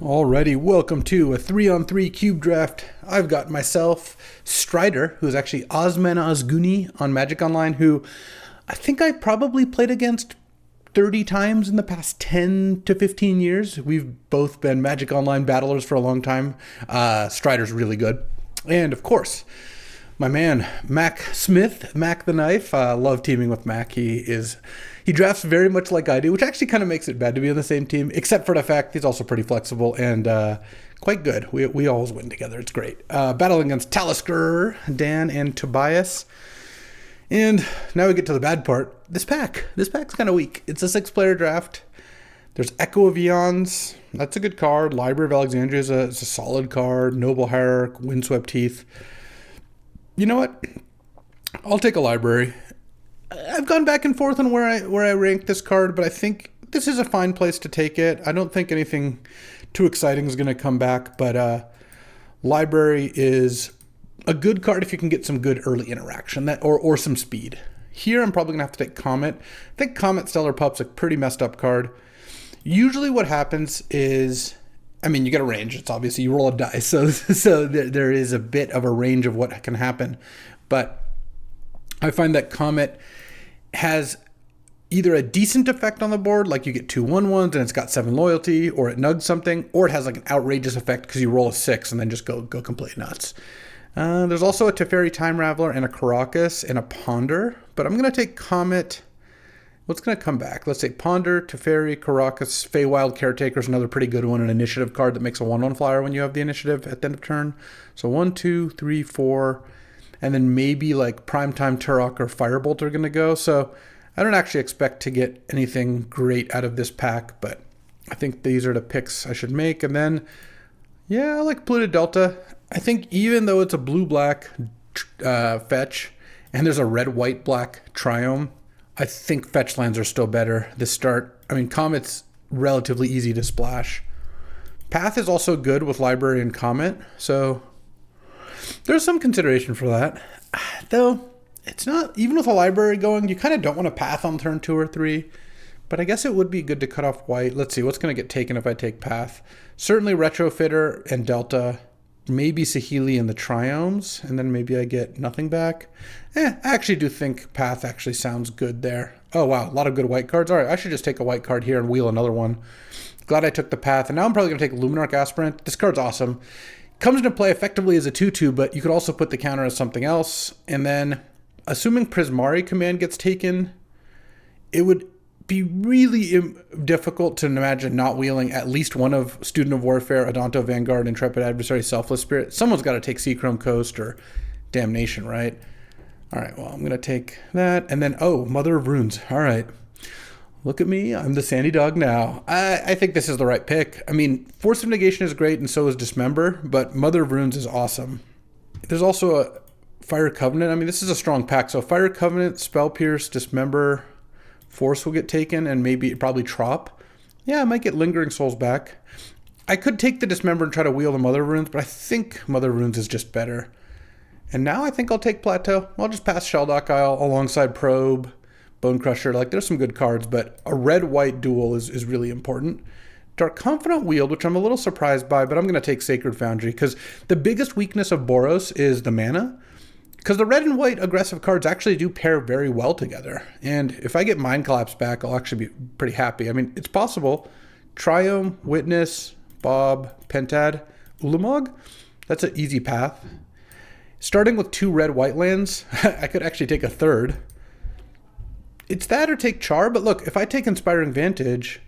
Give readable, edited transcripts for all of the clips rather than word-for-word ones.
Alrighty, welcome to a 3-on-3 cube draft. I've got myself Strider, who's actually Osman Osguni on Magic Online, who I think I probably played against 30 times in the past 10 to 15 years. We've both been Magic Online battlers for a long time. Strider's really good. And of course, my man, Mac Smith, Mac the Knife. I love teaming with Mac. He drafts very much like I do, which actually kind of makes it bad to be on the same team, except for the fact he's also pretty flexible and quite good. We always win together. It's great. Battling against Talisker, Dan, and Tobias. And now we get to the bad part. This pack's kind of weak. It's a 6-player draft. There's Echo of Eons. That's a good card. Library of Alexandria is a solid card. Noble Hierarch, Windswept Heath. You know what? I'll take a library. I've gone back and forth on where I rank this card, but I think this is a fine place to take it. I don't think anything too exciting is going to come back, but library is a good card if you can get some good early interaction or some speed. Here I'm probably going to have to take Comet. I think Comet Stellar Pup's a pretty messed up card. Usually what happens is, you get a range. It's obviously you roll a dice, so there is a bit of a range of what can happen. But I find that Comet has either a decent effect on the board, like you get 2 1/1s and it's got 7 loyalty, or it nugs something, or it has like an outrageous effect because you roll a 6 and then just go completely nuts. There's also a Teferi Time Raveler and a Caracas and a Ponder, but I'm going to take Comet. What's going to come back? Let's say Ponder, Teferi, Caracas, Feywild Caretaker is another pretty good one, an initiative card that makes a 1/1 flyer when you have the initiative at the end of turn. So 1, 2, 3, 4, and then maybe like Primetime Turok or Firebolt are going to go. So I don't actually expect to get anything great out of this pack, but I think these are the picks I should make. And then, I like Polluted Delta. I think even though it's a blue-black fetch, and there's a red-white-black Triome, I think fetch lands are still better this start. Comet's relatively easy to splash. Path is also good with Library and Comet, so there's some consideration for that. Though, it's not, even with a Library going, you kind of don't want to Path on turn 2 or 3, but I guess it would be good to cut off white. Let's see, what's going to get taken if I take Path? Certainly Retrofitter and Delta, maybe Saheeli and the Triomes, and then maybe I get nothing back. I actually do think Path actually sounds good there. Oh wow, a lot of good white cards. All right, I should just take a white card here and wheel another one. Glad I took the Path, and now I'm probably going to take Luminarch Aspirant. This card's awesome. Comes into play effectively as a 2/2, but you could also put the counter as something else. And then, assuming Prismari command gets taken, it would be really difficult to imagine not wheeling at least one of Student of Warfare, Adonto Vanguard, Intrepid Adversary, Selfless Spirit. Someone's got to take Seachrome Coast or Damnation, right? All right, well, I'm going to take that. And then, Mother of Runes. All right. Look at me. I'm the Sandy Dog now. I think this is the right pick. Force of Negation is great, and so is Dismember, but Mother of Runes is awesome. There's also a Fire Covenant. This is a strong pack. So Fire Covenant, Spell Pierce, Dismember, Force will get taken, and probably Trop. Yeah, I might get Lingering Souls back. I could take the Dismember and try to wheel the Mother of Runes, but I think Mother of Runes is just better. And now I think I'll take Plateau. I'll just pass Shelldock Isle alongside Probe, Bone Crusher. There's some good cards, but a red-white duel is really important. Dark Confidant Wield, which I'm a little surprised by, but I'm going to take Sacred Foundry, because the biggest weakness of Boros is the mana. Because the red and white aggressive cards actually do pair very well together. And if I get Mind Collapse back, I'll actually be pretty happy. It's possible. Triome, Witness, Bob, Pentad, Ulamog. That's an easy path. Starting with 2 red-white lands, I could actually take a third. It's that or take Char, but look, if I take Inspiring Vantage,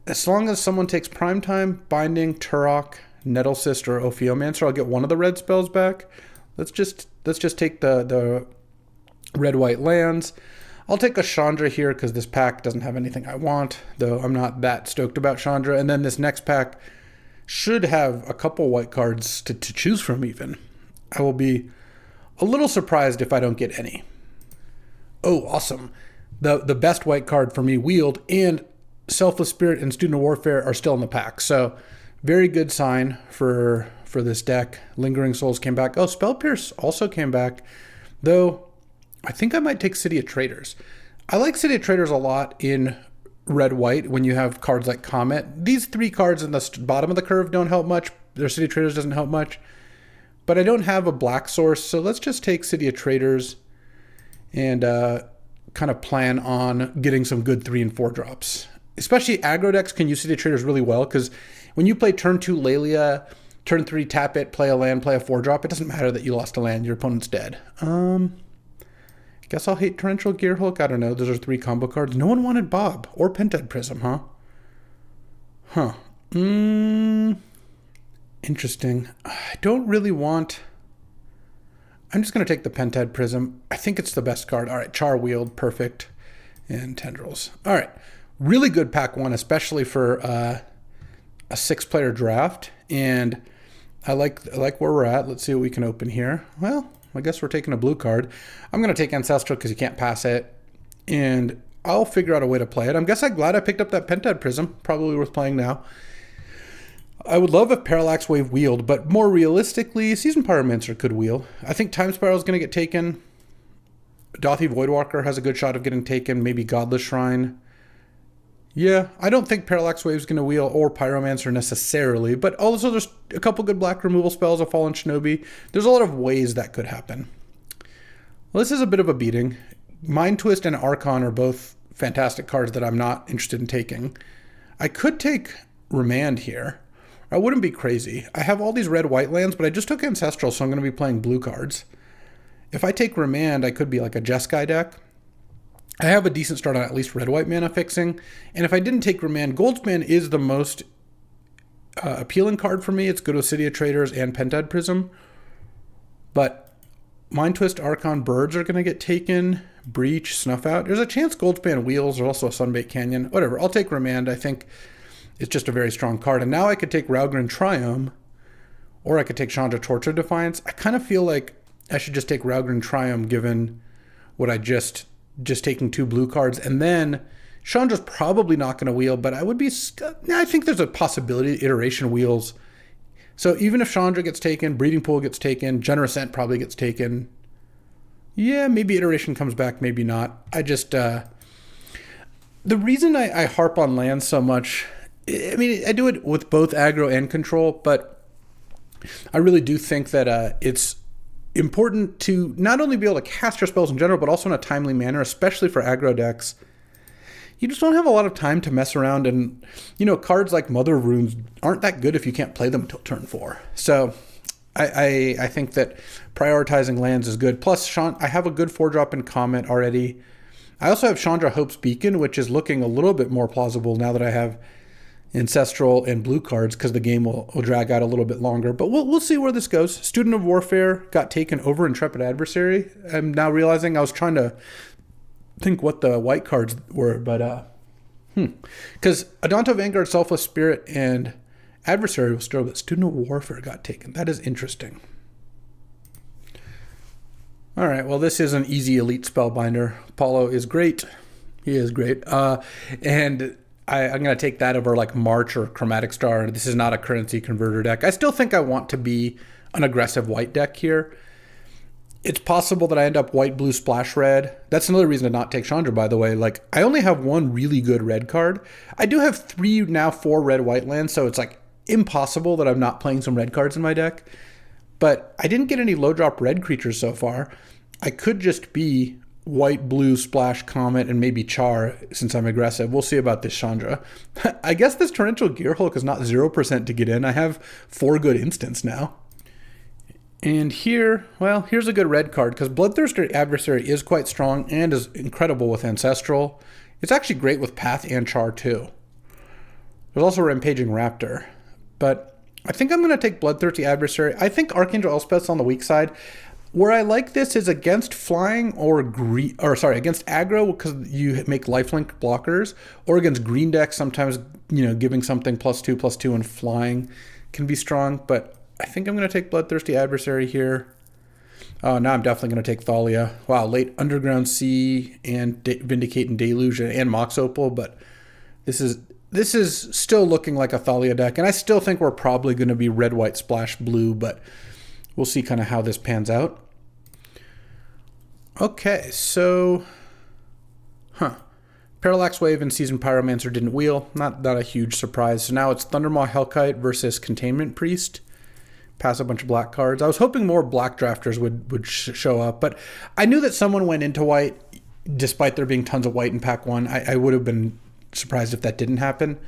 as long as someone takes Primetime, Binding, Turok, Nettlecyst, or Ophiomancer, I'll get one of the red spells back. Let's just take the red-white lands. I'll take a Chandra here because this pack doesn't have anything I want, though I'm not that stoked about Chandra. And then this next pack should have a couple white cards to choose from even. I will be a little surprised if I don't get any. Oh, awesome. The best white card for me, Wheeled, and Selfless Spirit and Student of Warfare are still in the pack. So very good sign for this deck. Lingering Souls came back. Oh, Spell Pierce also came back, though I think I might take City of Traders. I like City of Traders a lot in red-white when you have cards like Comet. These three cards in the bottom of the curve don't help much. Their City of Traders doesn't help much. But I don't have a black source, so let's just take City of Traders and kind of plan on getting some good 3 and 4 drops. Especially aggro decks can use City of Traders really well, because when you play turn 2 Lelia, turn 3 tap it, play a land, play a 4-drop, it doesn't matter that you lost a land, your opponent's dead. Guess I'll hate Torrential Gearhulk. I don't know. Those are 3 combo cards. No one wanted Bob or Pentad Prism, huh? Huh. Interesting. I don't really want... I'm just going to take the Pentad Prism. I think it's the best card. All right, Char Wield, perfect. And Tendrils. All right. Really good pack 1, especially for a 6-player draft. And I like where we're at. Let's see what we can open here. Well, I guess we're taking a blue card. I'm going to take Ancestral because you can't pass it. And I'll figure out a way to play it. I'm glad I picked up that Pentad Prism. Probably worth playing now. I would love if Parallax Wave wheeled, but more realistically, Season Pyromancer could wheel. I think Time Spiral is going to get taken. Dothy Voidwalker has a good shot of getting taken. Maybe Godless Shrine. Yeah, I don't think Parallax Wave is going to wheel or Pyromancer necessarily, but also there's a couple good black removal spells, a Fallen Shinobi. There's a lot of ways that could happen. Well, this is a bit of a beating. Mind Twist and Archon are both fantastic cards that I'm not interested in taking. I could take Remand here. I wouldn't be crazy. I have all these red-white lands, but I just took Ancestral, so I'm going to be playing blue cards. If I take Remand, I could be like a Jeskai deck. I have a decent start on at least red-white mana fixing. And if I didn't take Remand, Goldspan is the most appealing card for me. It's good with City of Traders and Pentad Prism. But Mind Twist, Archon, Birds are going to get taken. Breach, Snuff Out. There's a chance Goldspan wheels. There's also a Sunbait Canyon. Whatever. I'll take Remand. I think it's just a very strong card. And now I could take Raugrin Triumph, or I could take Chandra Torture Defiance. I kind of feel like I should just take Raugrin Triumph given what I just taking 2 blue cards. And then Chandra's probably not going to wheel, but I think there's a possibility Iteration wheels. So even if Chandra gets taken, Breeding Pool gets taken, Generous Scent probably gets taken. Yeah, maybe Iteration comes back, maybe not. I just, the reason I harp on lands so much, I mean, I do it with both aggro and control, but I really do think that it's important to not only be able to cast your spells in general, but also in a timely manner, especially for aggro decks. You just don't have a lot of time to mess around, and, you know, cards like Mother of Runes aren't that good if you can't play them until turn 4. So I think that prioritizing lands is good. Plus, I have a good 4-drop in Comet already. I also have Chandra Hope's Beacon, which is looking a little bit more plausible now that I have Ancestral and blue cards, because the game will drag out a little bit longer. But we'll see where this goes. Student of Warfare got taken over Intrepid Adversary. I'm now realizing I was trying to think what the white cards were, but because Adonto Vanguard, Selfless Spirit, and Adversary was still, but Student of Warfare got taken. That is interesting. All right, well, this is an easy elite spellbinder. Paulo is great. He is great. And I'm going to take that over like March or Chromatic Star. This is not a currency converter deck. I still think I want to be an aggressive white deck here. It's possible that I end up white, blue, splash red. That's another reason to not take Chandra, by the way. Like, I only have 1 really good red card. I do have 3, now 4 red-white lands, so it's like impossible that I'm not playing some red cards in my deck. But I didn't get any low-drop red creatures so far. I could just be white, blue, splash, Comet, and maybe Char since I'm aggressive. We'll see about this Chandra. I guess this Torrential Gearhulk is not 0% to get in. I have 4 good instants now. And here, well, here's a good red card, because Bloodthirster Adversary is quite strong and is incredible with Ancestral. It's actually great with Path and Char too. There's also Rampaging Raptor. But I think I'm going to take Bloodthirsty Adversary. I think Archangel Elspeth's on the weak side. Where I like this is against flying against aggro, because you make lifelink blockers, or against green decks, sometimes, you know, giving something +2/+2 and flying can be strong. But I think I'm going to take Bloodthirsty Adversary here. Oh, now I'm definitely going to take Thalia. Wow, late Underground Sea and Vindicate and Deluge and Mox Opal, but this is still looking like a Thalia deck, and I still think we're probably going to be red, white, splash, blue, but we'll see kind of how this pans out. Okay, so, Parallax Wave and Seasoned Pyromancer didn't wheel. Not a huge surprise. So now it's Thundermaw Hellkite versus Containment Priest. Pass a bunch of black cards. I was hoping more black drafters would show up, but I knew that someone went into white, despite there being tons of white in pack 1. I would have been surprised if that didn't happen.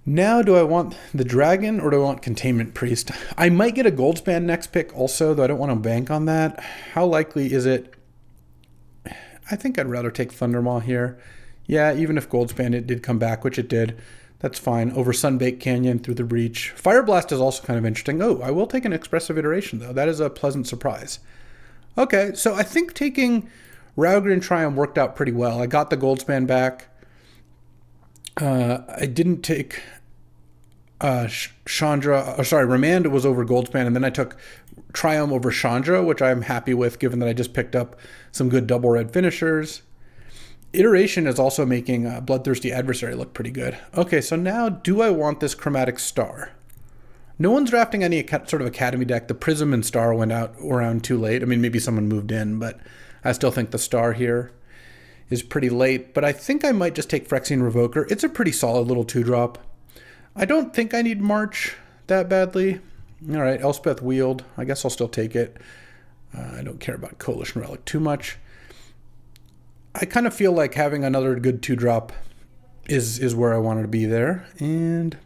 Now, do I want the Dragon or do I want Containment Priest? I might get a Goldspan next pick also, though I don't want to bank on that. How likely is it? I think I'd rather take Thundermaw here. Yeah, even if Goldspan it did come back, which it did, that's fine. Over Sunbaked Canyon, through the Breach. Fire Blast is also kind of interesting. Oh, I will take an Expressive Iteration, though. That is a pleasant surprise. Okay, so I think taking Raugrin Triumph worked out pretty well. I got the Goldspan back. I didn't take Remand was over Goldspan, and then I took Triumph over Chandra, which I'm happy with given that I just picked up some good double red finishers. Iteration is also making Bloodthirsty Adversary look pretty good. Okay, so now do I want this Chromatic Star? No one's drafting any sort of Academy deck. The Prism and Star went out around too late. I mean, maybe someone moved in, but I still think the Star here is pretty late. But I think I might just take Phyrexian Revoker. It's a pretty solid little 2-drop. I don't think I need March that badly. All right, Elspeth Wield. I guess I'll still take it. I don't care about Coalition Relic too much. I kind of feel like having another good 2-drop is where I wanted to be there. And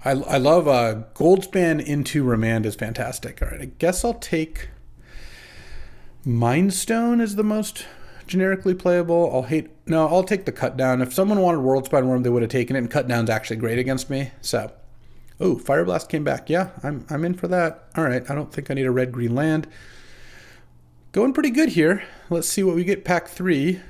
I love Goldspan into Remand is fantastic. All right, I guess I'll take Mind Stone is the most generically playable. I'll take the Cut Down. If someone wanted Worldspine Worm, they would have taken it, and Cut Down's actually great against me. So, oh, Fire Blast came back. Yeah, I'm in for that. All right, I don't think I need a red-green land. Going pretty good here. Let's see what we get pack 3.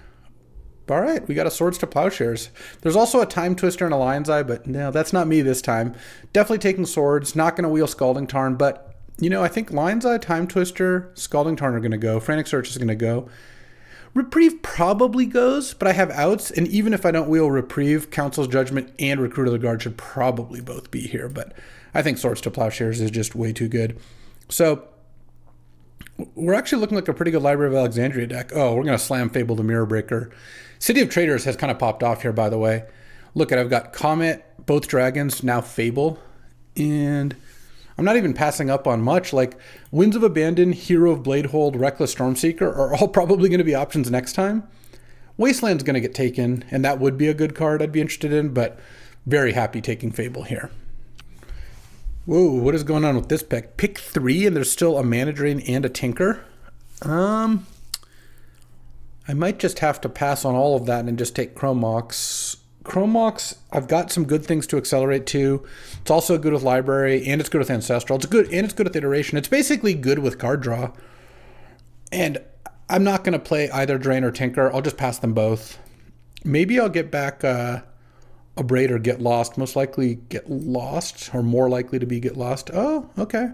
All right, we got a Swords to Plowshares. There's also a Time Twister and a Lion's Eye, but no, that's not me this time. Definitely taking Swords. Not going to wheel Scalding Tarn, but, you know, I think Lion's Eye, Time Twister, Scalding Tarn are going to go. Frantic Search is going to go. Reprieve probably goes, but I have outs, and even if I don't wheel Reprieve, Council's Judgment and Recruit of the Guard should probably both be here, but I think Swords to Plowshares is just way too good. So we're actually looking like a pretty good Library of Alexandria deck. Oh, we're going to slam Fable the Mirror Breaker. City of Traders has kind of popped off here, by the way. Look at, I've got Comet, both dragons, now Fable, and I'm not even passing up on much. Like Winds of Abandon, Hero of Bladehold, Reckless Stormseeker are all probably going to be options next time. Wasteland's going to get taken, and that would be a good card I'd be interested in, but very happy taking Fable here. Whoa, what is going on with this pick? Pick 3, and there's still a Mana Drain and a Tinker. I might just have to pass on all of that and just take Chrome Mox. Chrome Mox, I've got some good things to accelerate to. It's also good with Library, and it's good with Ancestral. It's good with Iteration. It's basically good with card draw. And I'm not going to play either Drain or Tinker. I'll just pass them both. Maybe I'll get back a Braid or Get Lost. Most likely Get Lost, or more likely to be Get Lost. Oh, okay.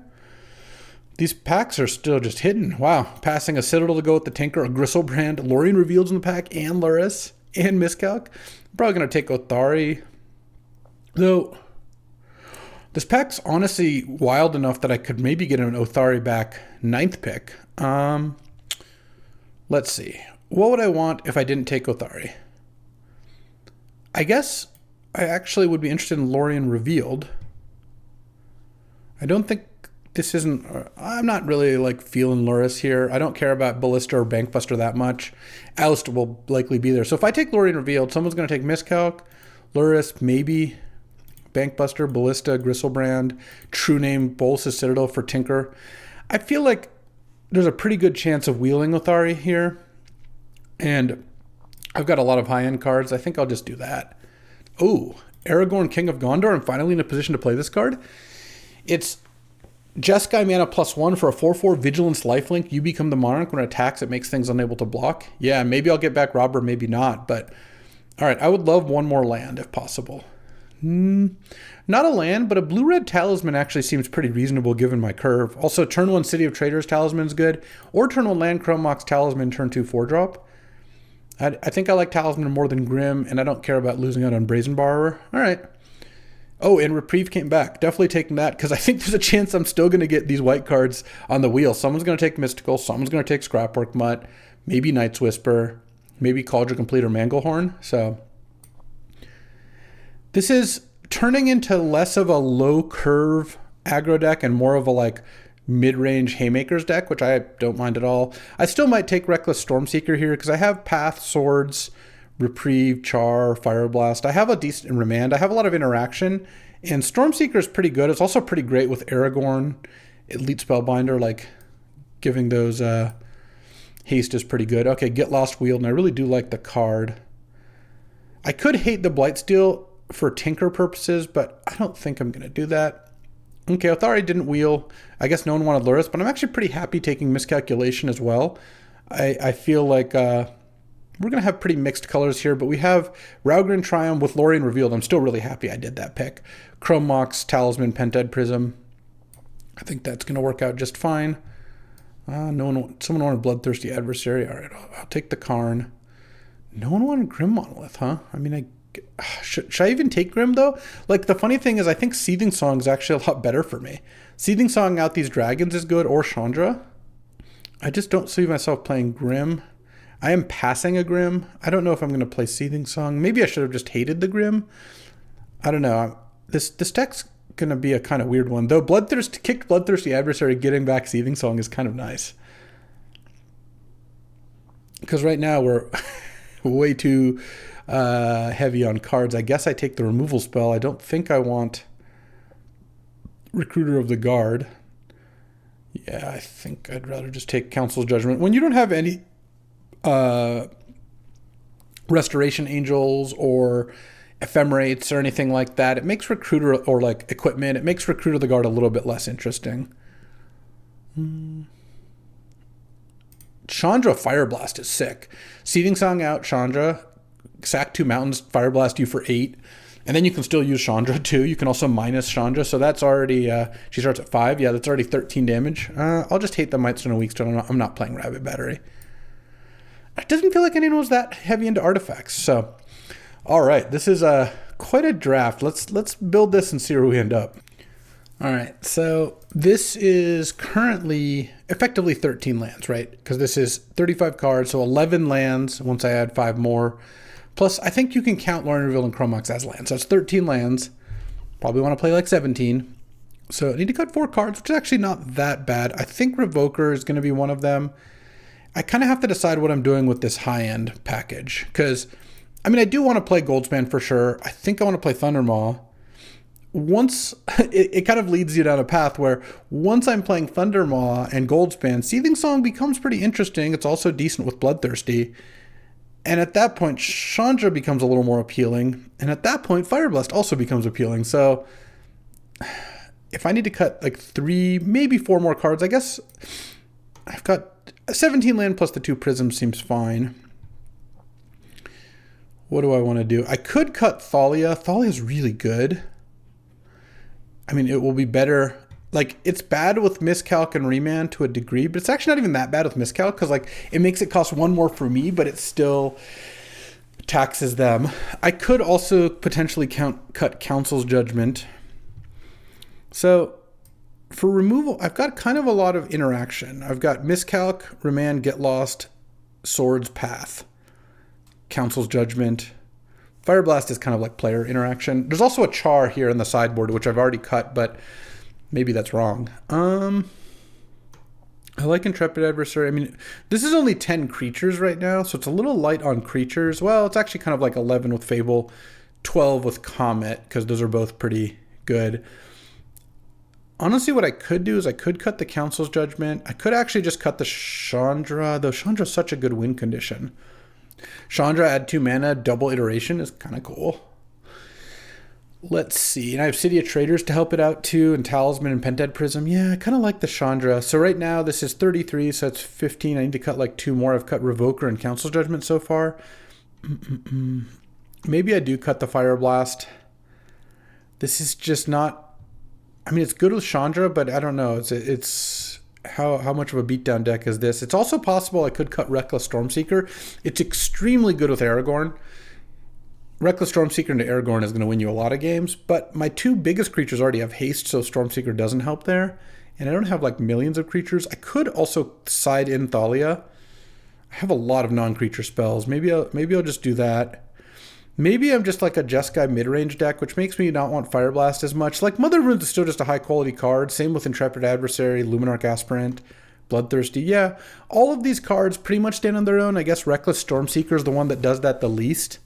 These packs are still just hidden. Wow. Passing a Citadel to go with the Tinker, a Gristlebrand, Lorien Revealed in the pack, and Luris, and Miscalc. I'm probably going to take Othari. Though, this pack's honestly wild enough that I could maybe get an Othari back 9th pick. Let's see. What would I want if I didn't take Othari? I guess I actually would be interested in Lorien Revealed. I don't think this isn't... I'm not really like feeling Luris here. I don't care about Ballista or Bankbuster that much. Oust will likely be there. So if I take Lorien Revealed, someone's going to take Miscalc, Luris, maybe Bankbuster, Ballista, Gristlebrand, True Name, Bolus's Citadel for Tinker. I feel like there's a pretty good chance of wheeling Othari here. And I've got a lot of high-end cards. I think I'll just do that. Oh, Aragorn, King of Gondor. I'm finally in a position to play this card. It's Jeskai mana +1 for a 4/4 Vigilance lifelink. You become the Monarch. When it attacks, it makes things unable to block. Yeah, maybe I'll get back Robber, maybe not. But, all right, I would love one more land if possible. Not a land, but a blue-red Talisman actually seems pretty reasonable given my curve. Also, turn 1 City of Traders Talisman is good. Or turn 1 Land Chrome Mox Talisman, turn 2 4-drop. I think I like Talisman more than Grim, and I don't care about losing out on Brazen Borrower. All right. Oh, and Reprieve came back. Definitely taking that, because I think there's a chance I'm still going to get these white cards on the wheel. Someone's going to take Mystical. Someone's going to take Scrapwork Mutt. Maybe Night's Whisper. maybe Cauldron Complete or Manglehorn. So this is turning into less of a low curve aggro deck and more of a like mid-range Haymakers deck, which I don't mind at all. I still might take Reckless Stormseeker here because I have Path, Swords, Reprieve, Char, Fire Blast. I have a decent Remand. I have a lot of interaction, and Stormseeker is pretty good. It's also pretty great with Aragorn, Elite Spellbinder, like giving those haste is pretty good. Okay, Get Lost Wield, and I really do like the card. I could hate the Blightsteel for Tinker purposes, but I don't think I'm going to do that. Okay, Othari didn't wheel. I guess no one wanted Lurrus, but I'm actually pretty happy taking Miscalculation as well. I feel like we're going to have pretty mixed colors here, but we have Raugrin Triumph with Lorien Revealed. I'm still really happy I did that pick. Chrome Mox, Talisman, Pentad Prism. I think that's going to work out just fine. Someone wanted Bloodthirsty Adversary. All right, I'll take the Karn. No one wanted Grim Monolith, huh? I mean, should I even take Grim, though? Like, the funny thing is, I think Seething Song is actually a lot better for me. Seething Song out these dragons is good, or Chandra. I just don't see myself playing Grim. I am passing a Grim. I don't know if I'm going to play Seething Song. Maybe I should have just hated the Grim. I don't know. This deck's going to be a kind of weird one. Though kicked Bloodthirsty Adversary, getting back Seething Song is kind of nice. Because right now we're way too heavy on cards. I guess I take the removal spell. I don't think I want Recruiter of the Guard. Yeah, I think I'd rather just take Council's Judgment. When you don't have any Restoration Angels or Ephemerates or anything like that, it makes Recruiter, or like equipment, it makes Recruiter of the Guard a little bit less interesting. Chandra Fire Blast is sick. Seething Song out, Chandra. Sack 2 mountains, Fire Blast you for 8. And then you can still use Chandra too. You can also minus Chandra. So that's already, she starts at 5. Yeah, that's already 13 damage. I'll just hate the Mightstone and Weakstone. I'm not playing Rabbit Battery. It doesn't feel like anyone was that heavy into artifacts. So, all right, this is quite a draft. Let's build this and see where we end up. All right, so this is currently effectively 13 lands, right? Because this is 35 cards, so 11 lands once I add 5 more. Plus, I think you can count Lorien Revealed and Chrome Mox as lands. So it's 13 lands. Probably want to play like 17. So I need to cut 4 cards, which is actually not that bad. I think Revoker is going to be one of them. I kind of have to decide what I'm doing with this high-end package. Because, I mean, I do want to play Goldspan for sure. I think I want to play Thundermaw. Once, it kind of leads you down a path where once I'm playing Thundermaw and Goldspan, Seething Song becomes pretty interesting. It's also decent with Bloodthirsty. And at that point, Chandra becomes a little more appealing. And at that point, Fire Blast also becomes appealing. So if I need to cut like 3, maybe 4 more cards, I guess I've got a 17 land plus the 2 prisms seems fine. What do I want to do? I could cut Thalia. Thalia is really good. I mean, it will be better. Like, it's bad with Miscalc and Remand to a degree, but it's actually not even that bad with Miscalc because, like, it makes it cost 1 more for me, but it still taxes them. I could also potentially cut Council's Judgment. So, for removal, I've got kind of a lot of interaction. I've got Miscalc, Remand, Get Lost, Swords, Path, Council's Judgment. Fire Blast is kind of like player interaction. There's also a Char here in the sideboard, which I've already cut, but maybe that's wrong. I like Intrepid Adversary. I mean, this is only 10 creatures right now, so it's a little light on creatures. Well, it's actually kind of like 11 with Fable, 12 with Comet, because those are both pretty good. Honestly, what I could do is I could cut the Council's Judgment. I could actually just cut the Chandra, though Chandra's such a good win condition. Chandra, add 2 mana, double iteration is kind of cool. Let's see. And I have City of Traders to help it out too, and Talisman and Pentad Prism. Yeah, I kind of like the Chandra. So right now this is 33, so it's 15. I need to cut like 2 more. I've cut Revoker and Council Judgment so far. Maybe I do cut the Fire Blast. This is just not... I mean, it's good with Chandra, but I don't know. It's how much of a beatdown deck is this? It's also possible I could cut Reckless Stormseeker. It's extremely good with Aragorn. Reckless Stormseeker into Aragorn is going to win you a lot of games, but my 2 biggest creatures already have haste, so Stormseeker doesn't help there. And I don't have like millions of creatures. I could also side in Thalia. I have a lot of non-creature spells. Maybe I'll just do that. Maybe I'm just like a Jeskai mid-range deck, which makes me not want Fire Blast as much. Like, Mother Runes is still just a high-quality card. Same with Intrepid Adversary, Luminarch Aspirant, Bloodthirsty. Yeah, all of these cards pretty much stand on their own. I guess Reckless Stormseeker is the one that does that the least.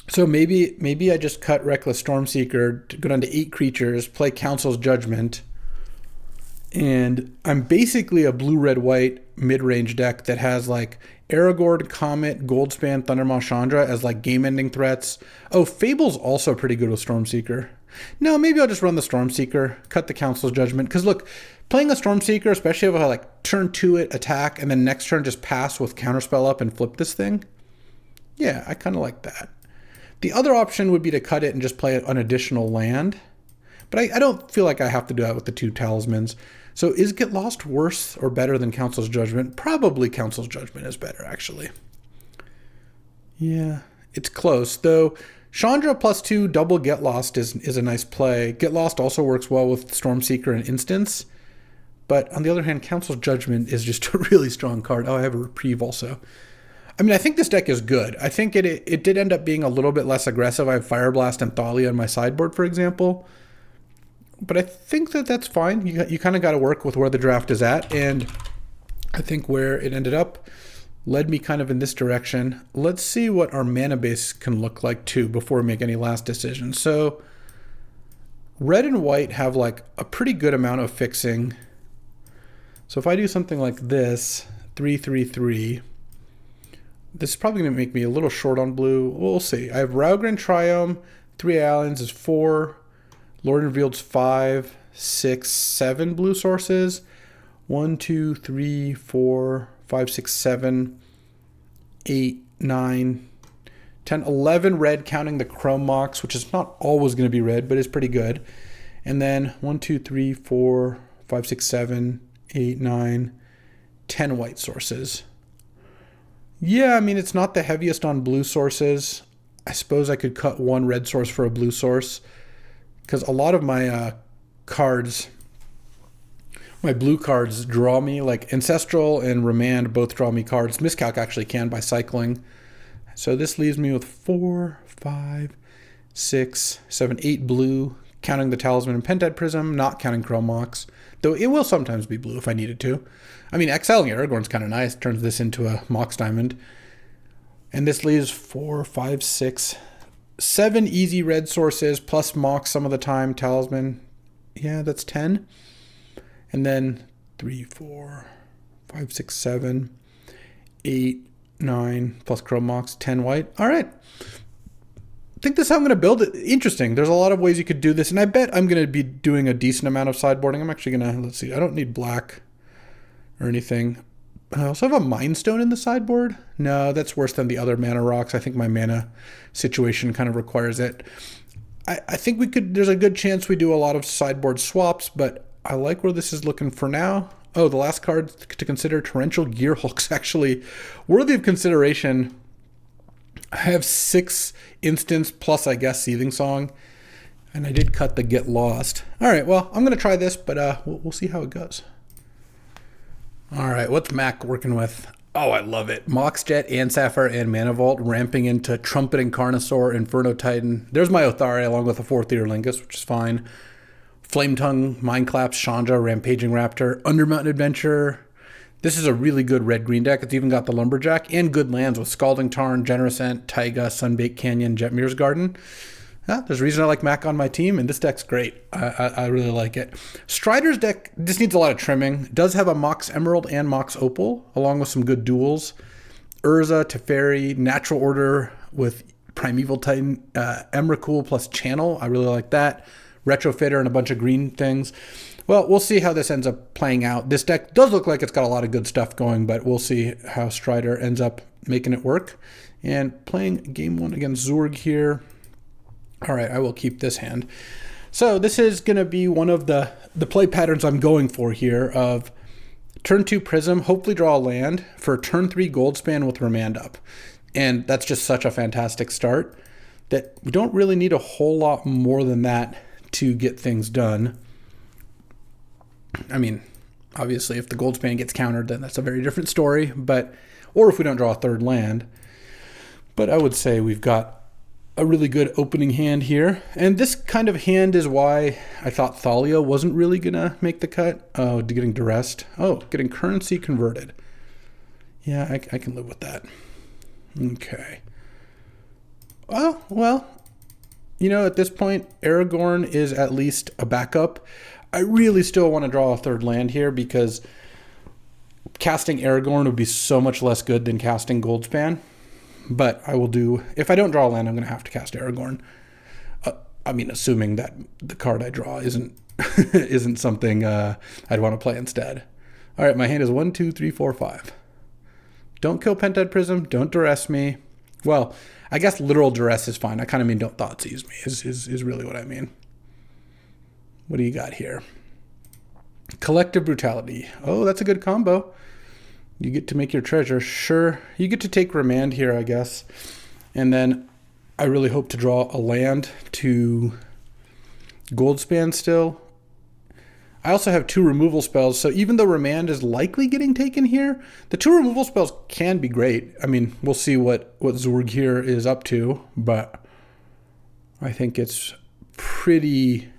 So maybe I just cut Reckless Stormseeker, go down to 8 creatures, play Council's Judgment, and I'm basically a blue-red-white mid-range deck that has like Aragorn, Comet, Goldspan, Thundermaw, Chandra as like game-ending threats. Oh, Fable's also pretty good with Stormseeker. No, maybe I'll just run the Stormseeker, cut the Council's Judgment, because look, playing a Stormseeker, especially if I like turn 2 it, attack, and then next turn just pass with Counterspell up and flip this thing. Yeah, I kind of like that. The other option would be to cut it and just play an additional land. But I don't feel like I have to do that with the 2 talismans. So is Get Lost worse or better than Council's Judgment? Probably Council's Judgment is better, actually. Yeah, it's close. Though Chandra +2 double Get Lost is a nice play. Get Lost also works well with Stormseeker and Instance. But on the other hand, Council's Judgment is just a really strong card. Oh, I have a Reprieve also. I mean, I think this deck is good. I think it did end up being a little bit less aggressive. I have Fire Blast and Thalia on my sideboard, for example. But I think that's fine. You kind of got to work with where the draft is at. And I think where it ended up led me kind of in this direction. Let's see what our mana base can look like, too, before we make any last decisions. So red and white have like a pretty good amount of fixing. So if I do something like this, 3/3/3, this is probably going to make me a little short on blue. We'll see. I have Raugrin Triome, 3 Islands is 4. Lord Revealed's 5, 6, 7 blue sources. 1, 2, 3, 4, 5, 6, 7, 8, 9, 10, 11 red, counting the Chrome Mox, which is not always going to be red, but is pretty good. And then 1, 2, 3, 4, 5, 6, 7, 8, 9, 10 white sources. Yeah, I mean, it's not the heaviest on blue sources. I suppose I could cut 1 red source for a blue source, because a lot of my cards, my blue cards draw me, like Ancestral and Remand both draw me cards. Miscalc actually can by cycling. So this leaves me with 4, 5, 6, 7, 8 blue, counting the Talisman and Pentad Prism, not counting Chrome Mox, though it will sometimes be blue if I needed to. I mean, exiling Aragorn's kind of nice, turns this into a Mox Diamond. And this leaves 4, 5, 6, 7 easy red sources, plus Mox some of the time, Talisman. Yeah, that's 10. And then 3, 4, 5, 6, 7, 8, 9, plus Chrome Mox, 10 white. All right. I think this is how I'm going to build it. Interesting. There's a lot of ways you could do this, and I bet I'm going to be doing a decent amount of sideboarding. I'm actually going to, let's see, I don't need black or anything. I also have a Mind Stone in the sideboard. No, that's worse than the other mana rocks. I think my mana situation kind of requires it. I think we could, there's a good chance we do a lot of sideboard swaps, but I like where this is looking for now. Oh, the last card to consider, Torrential Gearhulk's actually worthy of consideration. I have 6 instants plus, I guess, Seething Song, and I did cut the Get Lost. All right, well, I'm going to try this, but we'll see how it goes. All right, what's Mac working with? Oh, I love it. Moxjet, Sapphire, and Mana Vault ramping into Trumpeting Carnosaur, Inferno Titan. There's my Othari along with a 4th Earlingus, which is fine. Flame Tongue, Mind Collapse, Chandra, Rampaging Raptor, Undermountain Adventure. This is a really good red-green deck. It's even got the Lumberjack and good lands with Scalding Tarn, Generous Ent, Taiga, Sunbaked Canyon, Jetmir's Garden. Yeah, there's a reason I like Mac on my team, and this deck's great. I really like it. Strider's deck just needs a lot of trimming. It does have a Mox Emerald and Mox Opal, along with some good duels. Urza, Teferi, Natural Order with Primeval Titan, Emrakul plus Channel. I really like that. Retrofitter and a bunch of green things. Well, we'll see how this ends up playing out. This deck does look like it's got a lot of good stuff going, but we'll see how Strider ends up making it work. And playing game 1 against Zurg here. All right, I will keep this hand. So this is going to be one of the play patterns I'm going for here of turn 2 Prism, hopefully draw a land, for turn 3 Goldspan with Remand up. And that's just such a fantastic start that we don't really need a whole lot more than that to get things done. I mean, Obviously, if the Goldspan gets countered, then that's a very different story. Or if we don't draw a third land. But I would say we've got a really good opening hand here. And this kind of hand is why I thought Thalia wasn't really going to make the cut. Oh, getting duressed. Oh, getting currency converted. Yeah, I can live with that. Okay. Oh, well, at this point, Aragorn is at least a backup. I really still want to draw a third land here because casting Aragorn would be so much less good than casting Goldspan. But I will do, if I don't draw a land, I'm going to have to cast Aragorn. Assuming that the card I draw isn't isn't something I'd want to play instead. All right, my hand is 1, 2, 3, 4, 5. Don't kill Pentad Prism. Don't duress me. Well, I guess literal duress is fine. I kind of mean don't Thoughtseize me is really what I mean. What do you got here? Collective Brutality. Oh, that's a good combo. You get to make your treasure. Sure. You get to take Remand here, I guess. And then I really hope to draw a land to Goldspan still. I also have 2 removal spells, so even though Remand is likely getting taken here, the 2 removal spells can be great. I mean, we'll see what Zorg here is up to, but I think it's pretty...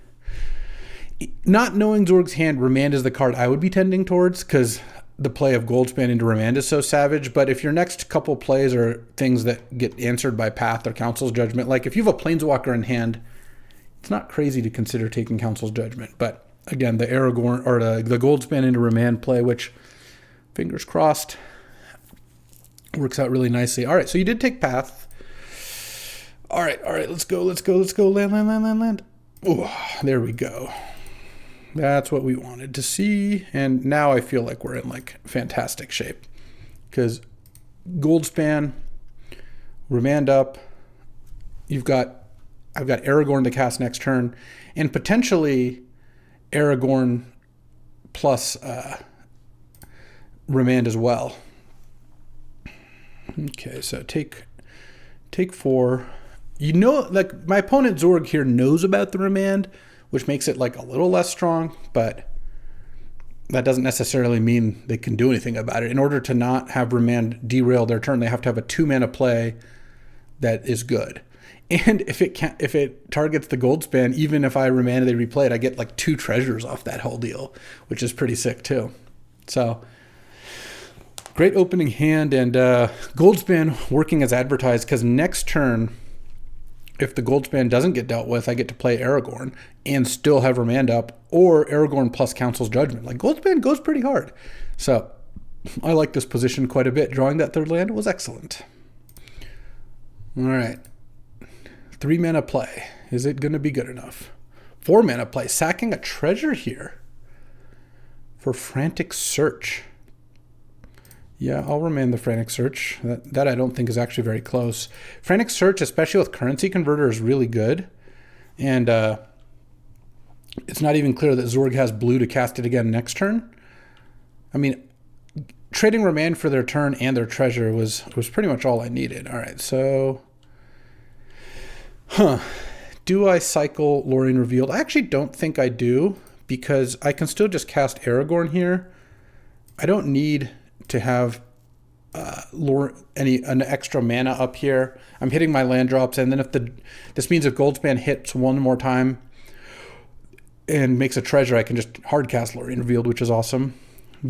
Not knowing Zorg's hand, Remand is the card I would be tending towards, because the play of Goldspan into Remand is so savage. But if your next couple plays are things that get answered by Path or Council's Judgment, like if you have a Planeswalker in hand, it's not crazy to consider taking Council's Judgment. But again, the Aragorn or the Goldspan into Remand play, which, fingers crossed, works out really nicely. All right, so you did take Path. All right, let's go. Land. Oh, there we go. That's what we wanted to see. And now I feel like we're in like fantastic shape because Goldspan, Remand up. I've got Aragorn to cast next turn and potentially Aragorn plus Remand as well. Okay, so take 4. Like my opponent Zorg here knows about the Remand, which makes it like a little less strong, but that doesn't necessarily mean they can do anything about it. In order to not have Remand derail their turn, they have to have a 2-mana play that is good. And if it targets the Goldspan, even if I Remand and they replay it, I get like 2 treasures off that whole deal, which is pretty sick too. So great opening hand, and Goldspan working as advertised, because next turn, if the Goldspan doesn't get dealt with, I get to play Aragorn and still have Remand up, or Aragorn plus Council's Judgment. Like, Goldspan goes pretty hard. So I like this position quite a bit. Drawing that third land was excellent. All right. 3-mana play. Is it going to be good enough? 4-mana play. Sacking a treasure here for Frantic Search. Yeah, I'll Remand the Frantic Search. That I don't think is actually very close. Frantic Search, especially with Currency Converter, is really good. And it's not even clear that Zorg has blue to cast it again next turn. I mean, trading Remand for their turn and their treasure was pretty much all I needed. All right, so... Do I cycle Lorien Revealed? I actually don't think I do, because I can still just cast Aragorn here. I don't need to have an extra mana up here. I'm hitting my land drops, and then this means if Goldspan hits one more time and makes a treasure, I can just hard cast Lorien Revealed, which is awesome.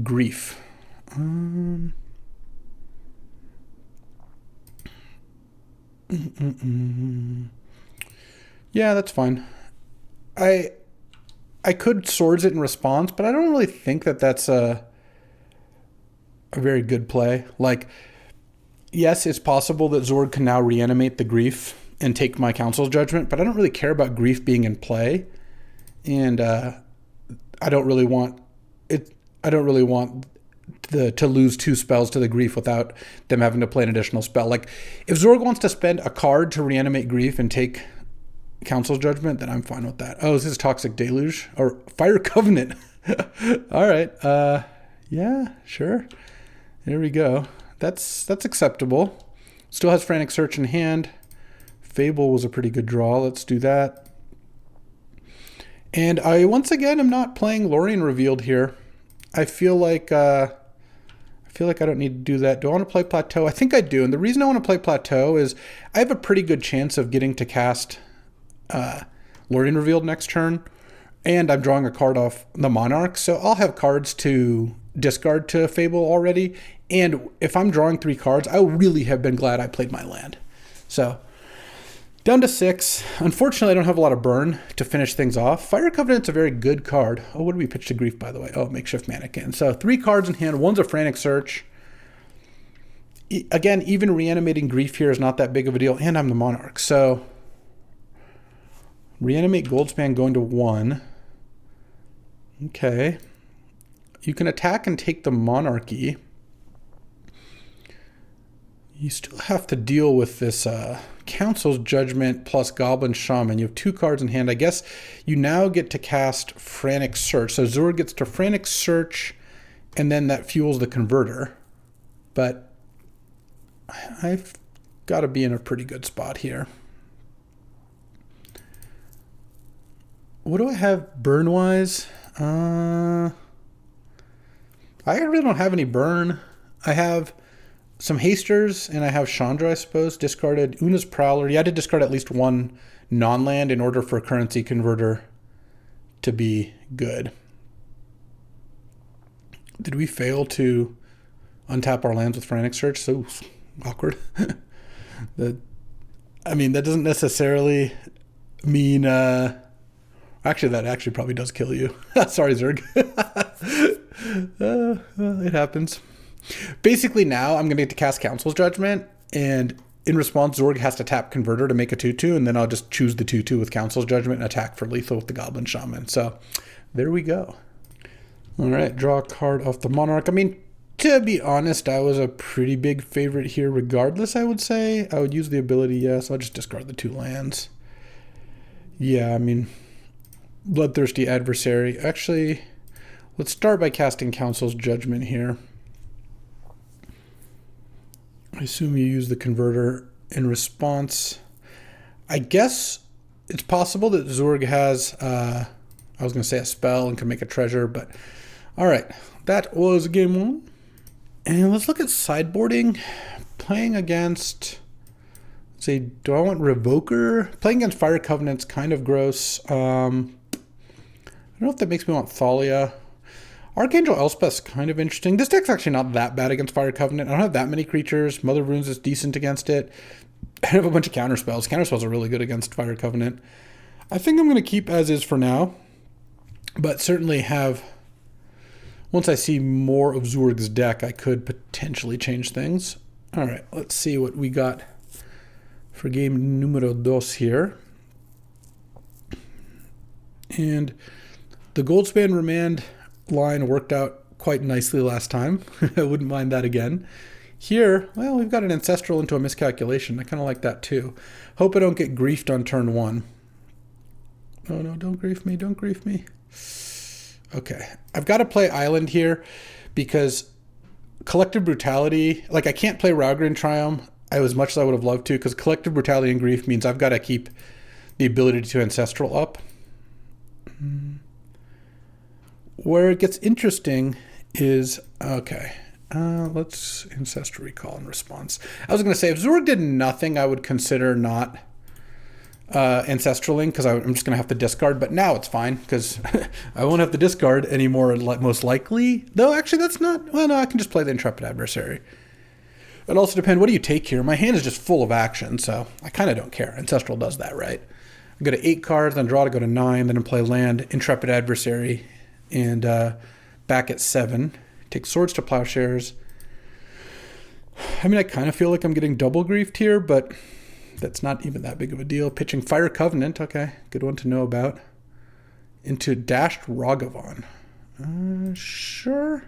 Grief. Yeah, that's fine. I could Swords it in response, but I don't really think that that's a very good play. Like, yes, it's possible that Zorg can now reanimate the Grief and take my Council's Judgment, but I don't really care about Grief being in play, and I don't really want it. I don't really want to lose 2 spells to the Grief without them having to play an additional spell. Like, if Zorg wants to spend a card to reanimate Grief and take Council's Judgment, then I'm fine with that. Oh, is this Toxic Deluge or Fire Covenant? All right. Yeah, sure. There we go. That's acceptable. Still has Frantic Search in hand. Fable was a pretty good draw. Let's do that. And I once again am not playing Lorien Revealed here. I feel like I don't need to do that. Do I want to play Plateau? I think I do. And the reason I want to play Plateau is I have a pretty good chance of getting to cast Lorien Revealed next turn. And I'm drawing a card off the Monarch. So I'll have cards to discard to Fable already. And if I'm drawing 3 cards, I really have been glad I played my land. So down to 6. Unfortunately, I don't have a lot of burn to finish things off. Fire Covenant's a very good card. Oh, what did we pitch to Grief, by the way? Oh, Makeshift Mannequin. So 3 cards in hand. One's a Frantic Search. Again, even reanimating Grief here is not that big of a deal. And I'm the Monarch. So reanimate Goldspan going to 1. Okay. You can attack and take the Monarchy. You still have to deal with this Council's Judgment plus Goblin Shaman. You have 2 cards in hand. I guess you now get to cast Frantic Search. So Zurg gets to Frantic Search, and then that fuels the Converter. But I've got to be in a pretty good spot here. What do I have burn-wise? I really don't have any burn. I have some hasters, and I have Chandra, I suppose. Discarded Una's Prowler. You had to discard at least 1 non-land in order for a currency converter to be good. Did we fail to untap our lands with Frantic Search? So awkward. That doesn't necessarily mean... Actually, that actually probably does kill you. Sorry, Zurg. It happens. Basically, now I'm going to get to cast Council's Judgment, and in response, Zorg has to tap Converter to make a 2/2, and then I'll just choose the 2/2 with Council's Judgment and attack for lethal with the Goblin Shaman. So, there we go. All right, draw a card off the Monarch. I mean, to be honest, I was a pretty big favorite here regardless, I would say. I would use the ability, yes. I'll just discard the 2 lands. Yeah, I mean, Bloodthirsty Adversary. Actually, let's start by casting Council's Judgment here. I assume you use the Converter in response. I guess it's possible that Zurg has, I was going to say a spell and can make a treasure, but all right. That was game 1. And let's look at sideboarding. Playing against, let's see, do I want Revoker? Playing against Fire Covenant's kind of gross. I don't know if that makes me want Thalia. Archangel Elspeth's kind of interesting. This deck's actually not that bad against Fire Covenant. I don't have that many creatures. Mother of Runes is decent against it. I have a bunch of counterspells. Counterspells are really good against Fire Covenant. I think I'm going to keep as is for now, but certainly have, once I see more of Zurg's deck, I could potentially change things. All right, let's see what we got for game numero 2 here. And the Goldspan Remand line worked out quite nicely last time. I wouldn't mind that again. Here, well, we've got an Ancestral into a Miscalculation. I kind of like that too. Hope I don't get griefed on turn 1. Oh no, don't grief me, don't grief me. Okay, I've got to play Island here because Collective Brutality, like I can't play Raugrin Triumph as much as I would have loved to, because Collective Brutality and Grief means I've got to keep the ability to Ancestral up. Where it gets interesting is, okay, let's Ancestral Recall in response. I was going to say, if Zurg did nothing, I would consider not Ancestraling, because I'm just going to have to discard, but now it's fine, because I won't have to discard anymore, most likely. Though, actually, that's not, well, no, I can just play the Intrepid Adversary. It also depends, what do you take here? My hand is just full of action, so I kind of don't care. Ancestral does that, right? I go to 8 cards, then draw to go to 9, then I play land, Intrepid Adversary, and back at 7. Take Swords to Plowshares. I mean, I kind of feel like I'm getting double griefed here, but that's not even that big of a deal. Pitching Fire Covenant, okay, good one to know about. Into Dashed Ragavan. Sure.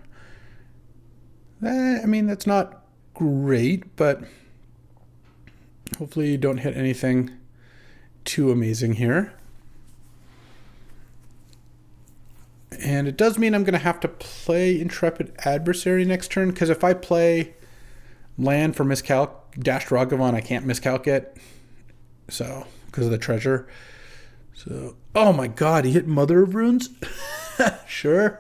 I mean, that's not great, but hopefully you don't hit anything too amazing here. And it does mean I'm going to have to play Intrepid Adversary next turn, because if I play land for Miscalc, Dashed Ragavan, I can't miscalc it. So, because of the treasure. So, oh my god, he hit Mother of Runes? Sure.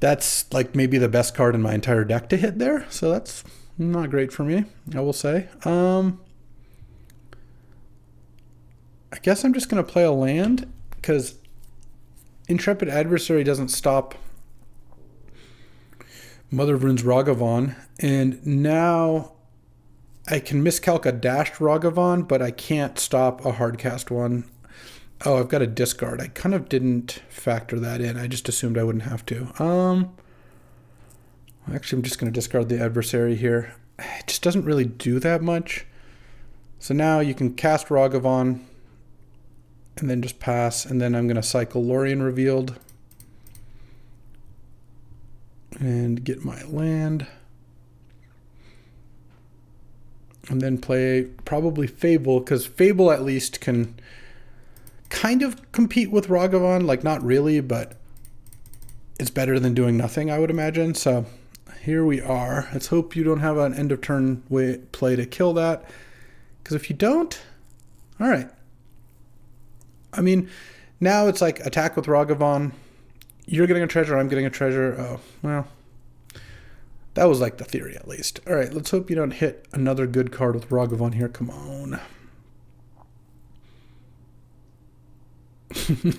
That's like maybe the best card in my entire deck to hit there. So that's not great for me, I will say. I guess I'm just going to play a land because Intrepid Adversary doesn't stop Mother of Runes Ragavan. And now I can miscalc a dashed Ragavan, but I can't stop a hardcast one. Oh, I've got a discard. I kind of didn't factor that in. I just assumed I wouldn't have to. Actually, I'm just going to discard the adversary here. It just doesn't really do that much. So now you can cast Ragavan and then just pass. And then I'm going to cycle Lorien Revealed and get my land. And then play probably Fable, because Fable at least can kind of compete with Ragavan, like not really, but it's better than doing nothing, I would imagine. So here we are. Let's hope you don't have an end of turn play to kill that, because if you don't, all right. I mean, now it's like attack with Ragavan. You're getting a treasure, I'm getting a treasure. Oh, well, that was like the theory at least. All right, let's hope you don't hit another good card with Ragavan here. Come on.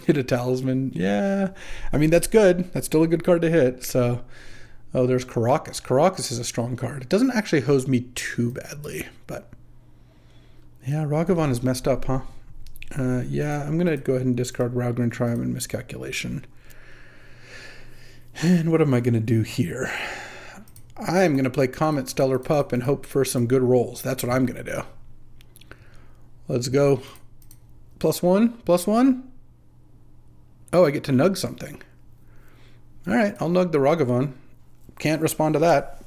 Hit a talisman. Yeah. I mean, that's good. That's still a good card to hit. So, oh, there's Caracas. Caracas is a strong card. It doesn't actually hose me too badly, but yeah, Ragavan is messed up, huh? Yeah, I'm going to go ahead and discard Ragran Triumph and Miscalculation. And what am I going to do here? I'm going to play Comet Stellar Pup and hope for some good rolls. That's what I'm going to do. Let's go. +1, +1. Oh, I get to nug something. All right, I'll nug the Ragavan. Can't respond to that.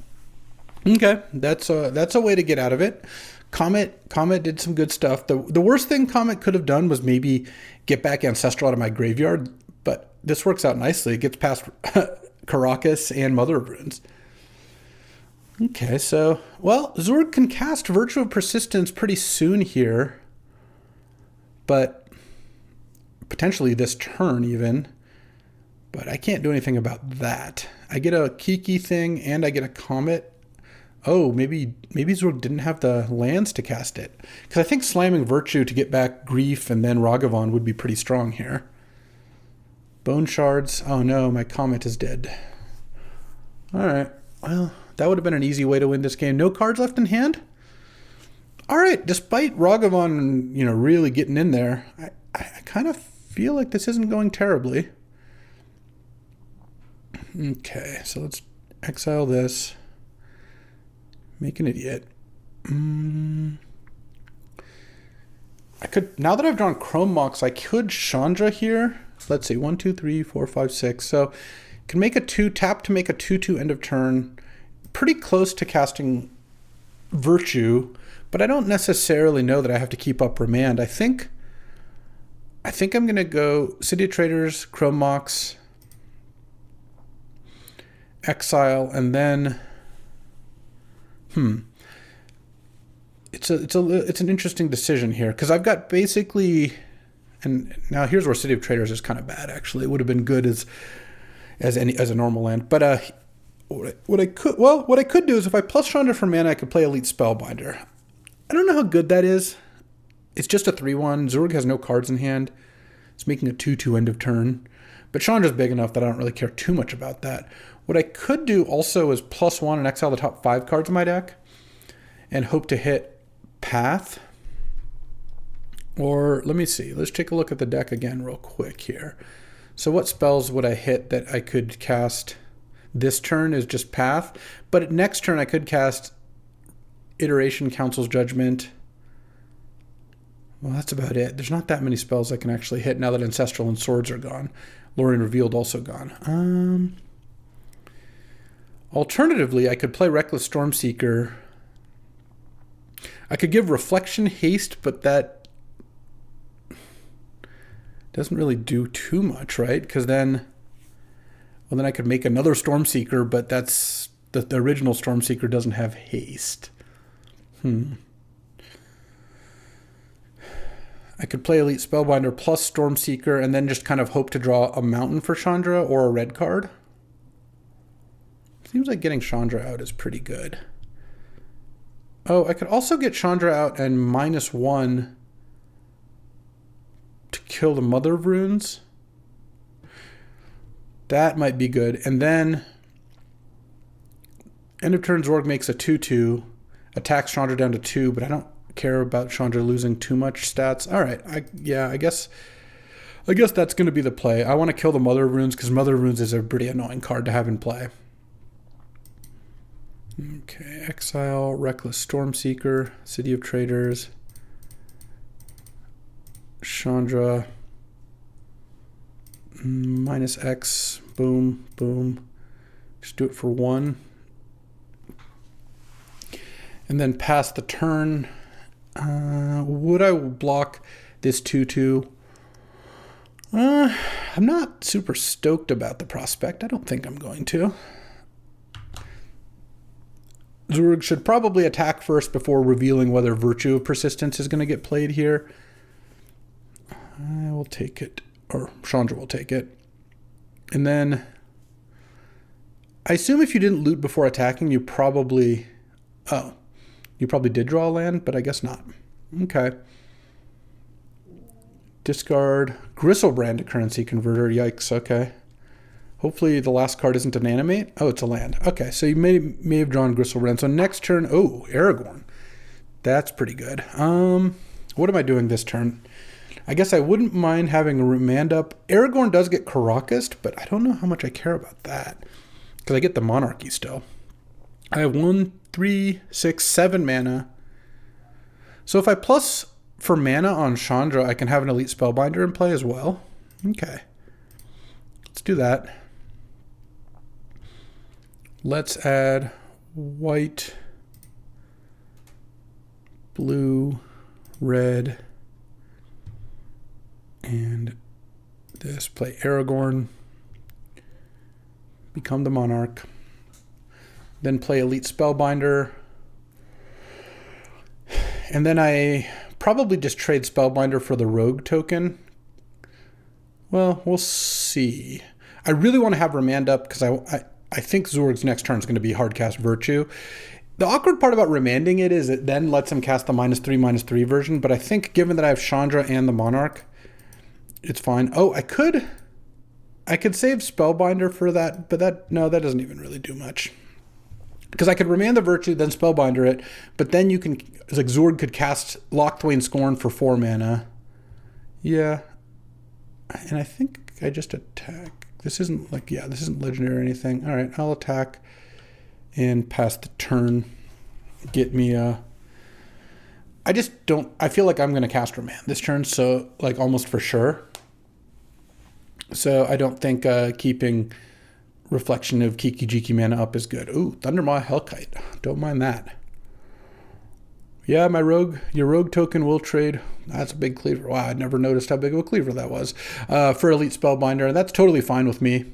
Okay, that's a way to get out of it. Comet did some good stuff. The worst thing Comet could have done was maybe get back Ancestral out of my graveyard, but this works out nicely. It gets past Caracas and Mother of Runes. Okay, so, well, Zurg can cast Virtue of Persistence pretty soon here, but potentially this turn even, but I can't do anything about that. I get a Kiki thing and I get a Comet. Oh, maybe Zurg didn't have the lands to cast it, because I think slamming Virtue to get back Grief and then Ragavan would be pretty strong here. Bone Shards. Oh no, my Comet is dead. All right, well, that would have been an easy way to win this game. No cards left in hand? All right, despite Ragavan, really getting in there, I kind of feel like this isn't going terribly. Okay, so let's exile this. Make an idiot. I could, now that I've drawn Chrome Mox, I could Chandra here. Let's see, 1, 2, 3, 4, 5, 6. So can make a 2, tap to make a 2/2 end of turn. Pretty close to casting Virtue, but I don't necessarily know that I have to keep up Remand. I think I'm going to go City of Traders, Chrome Mox, exile, and then it's an interesting decision here, because I've got basically, and now here's where City of Traders is kind of bad actually. It would have been good as a normal land, but what I could do is if I plus Chandra for mana, I could play Elite Spellbinder. I don't know how good that is. It's just a 3/1. Zurg has no cards in hand. It's making a 2/2 end of turn. But Chandra's big enough that I don't really care too much about that. What I could do also is +1 and exile the top 5 cards of my deck and hope to hit Path. Or let me see. Let's take a look at the deck again real quick here. So what spells would I hit that I could cast this turn is just Path. But next turn I could cast Iteration, Council's Judgment. Well, that's about it. There's not that many spells I can actually hit now that Ancestral and Swords are gone. Lorien Revealed also gone. Alternatively, I could play Reckless Stormseeker. I could give Reflection Haste, but that doesn't really do too much, right? Because then I could make another Stormseeker, but that's the original Stormseeker doesn't have haste. I could play Elite Spellbinder plus Stormseeker and then just kind of hope to draw a mountain for Chandra or a red card. Seems like getting Chandra out is pretty good. Oh, I could also get Chandra out and -1 to kill the Mother of Runes. That might be good. And then end of turn Zorg makes a 2/2, attacks Chandra down to 2, but I don't care about Chandra losing too much stats. All right, I guess that's going to be the play. I want to kill the Mother of Runes because Mother of Runes is a pretty annoying card to have in play. Okay, Exile, Reckless Stormseeker, City of Traders, Chandra, -X, boom, boom. Just do it for 1. And then pass the turn. Would I block this 2/2? I'm not super stoked about the prospect. I don't think I'm going to. Zurg should probably attack first before revealing whether Virtue of Persistence is going to get played here. I will take it, or Chandra will take it. And then I assume if you didn't loot before attacking, you probably did draw a land, but I guess not. Okay. Discard Gristlebrand to currency converter. Yikes. Okay. Hopefully the last card isn't an animate. Oh, it's a land. Okay, so you may have drawn Gristlebrand. So next turn, oh, Aragorn. That's pretty good. What am I doing this turn? I guess I wouldn't mind having a Remand up. Aragorn does get Karakist, but I don't know how much I care about that because I get the Monarchy still. I have 1, 3, 6, 7 mana. So if I plus for mana on Chandra, I can have an Elite Spellbinder in play as well. Okay. Let's do that. Let's add white, blue, red, and this. Play Aragorn. Become the Monarch. Then play Elite Spellbinder. And then I probably just trade Spellbinder for the Rogue token. Well, we'll see. I really want to have Remand up because I think Zorg's next turn is going to be Hardcast Virtue. The awkward part about remanding it is it then lets him cast the -3/-3 version, but I think given that I have Chandra and the Monarch, it's fine. Oh, I could save Spellbinder for that, but that doesn't even really do much. Because I could remand the Virtue, then Spellbinder it, but then it's like Zorg could cast Lockthwain Scorn for 4 mana. Yeah. And I think I just attack. This isn't legendary or anything. All right, I'll attack and pass the turn. Get me I feel like I'm going to cast Remand this turn, so like almost for sure. So I don't think keeping Reflection of Kiki-Jiki mana up is good. Ooh, Thundermaw Hellkite. Don't mind that. Yeah, your rogue token will trade. That's a big cleaver. Wow, I'd never noticed how big of a cleaver that was. For Elite Spellbinder, that's totally fine with me.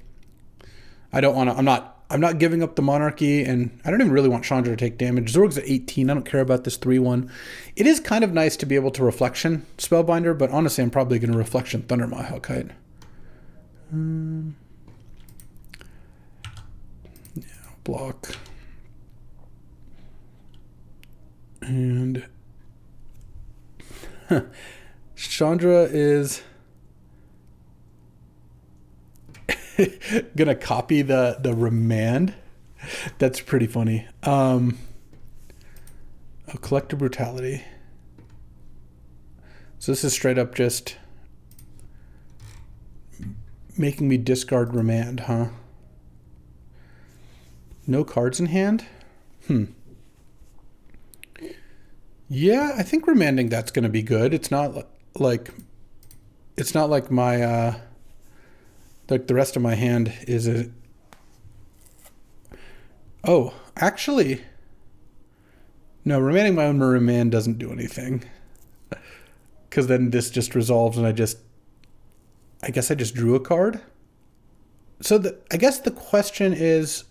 I'm not giving up the Monarchy, and I don't even really want Chandra to take damage. Zorg's at 18. I don't care about this 3/1. It is kind of nice to be able to Reflection Spellbinder, but honestly, I'm probably going to Reflection Thundermaw Hellkite. Block. And Chandra is gonna copy the Remand. That's pretty funny. Collector Brutality. So this is straight up just making me discard Remand, huh? No cards in hand? Yeah, I think remanding that's going to be good. It's not like my like the rest of my hand is a. Oh, actually, no. Remanding my own Remand doesn't do anything because then this just resolves, and I guess I just drew a card. So I guess the question is,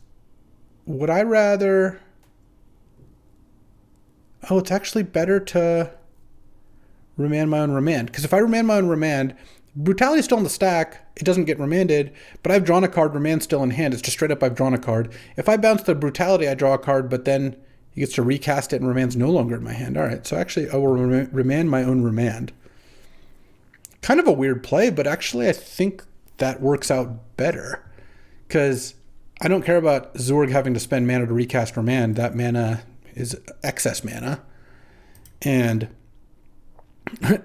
would I rather? Oh, it's actually better to remand my own Remand. Because if I remand my own Remand, Brutality's still in the stack. It doesn't get remanded, but I've drawn a card. Remand's still in hand. It's just straight up I've drawn a card. If I bounce the Brutality, I draw a card, but then he gets to recast it and Remand's no longer in my hand. All right, so actually I will remand my own Remand. Kind of a weird play, but actually I think that works out better because I don't care about Zorg having to spend mana to recast Remand. That mana is excess mana. And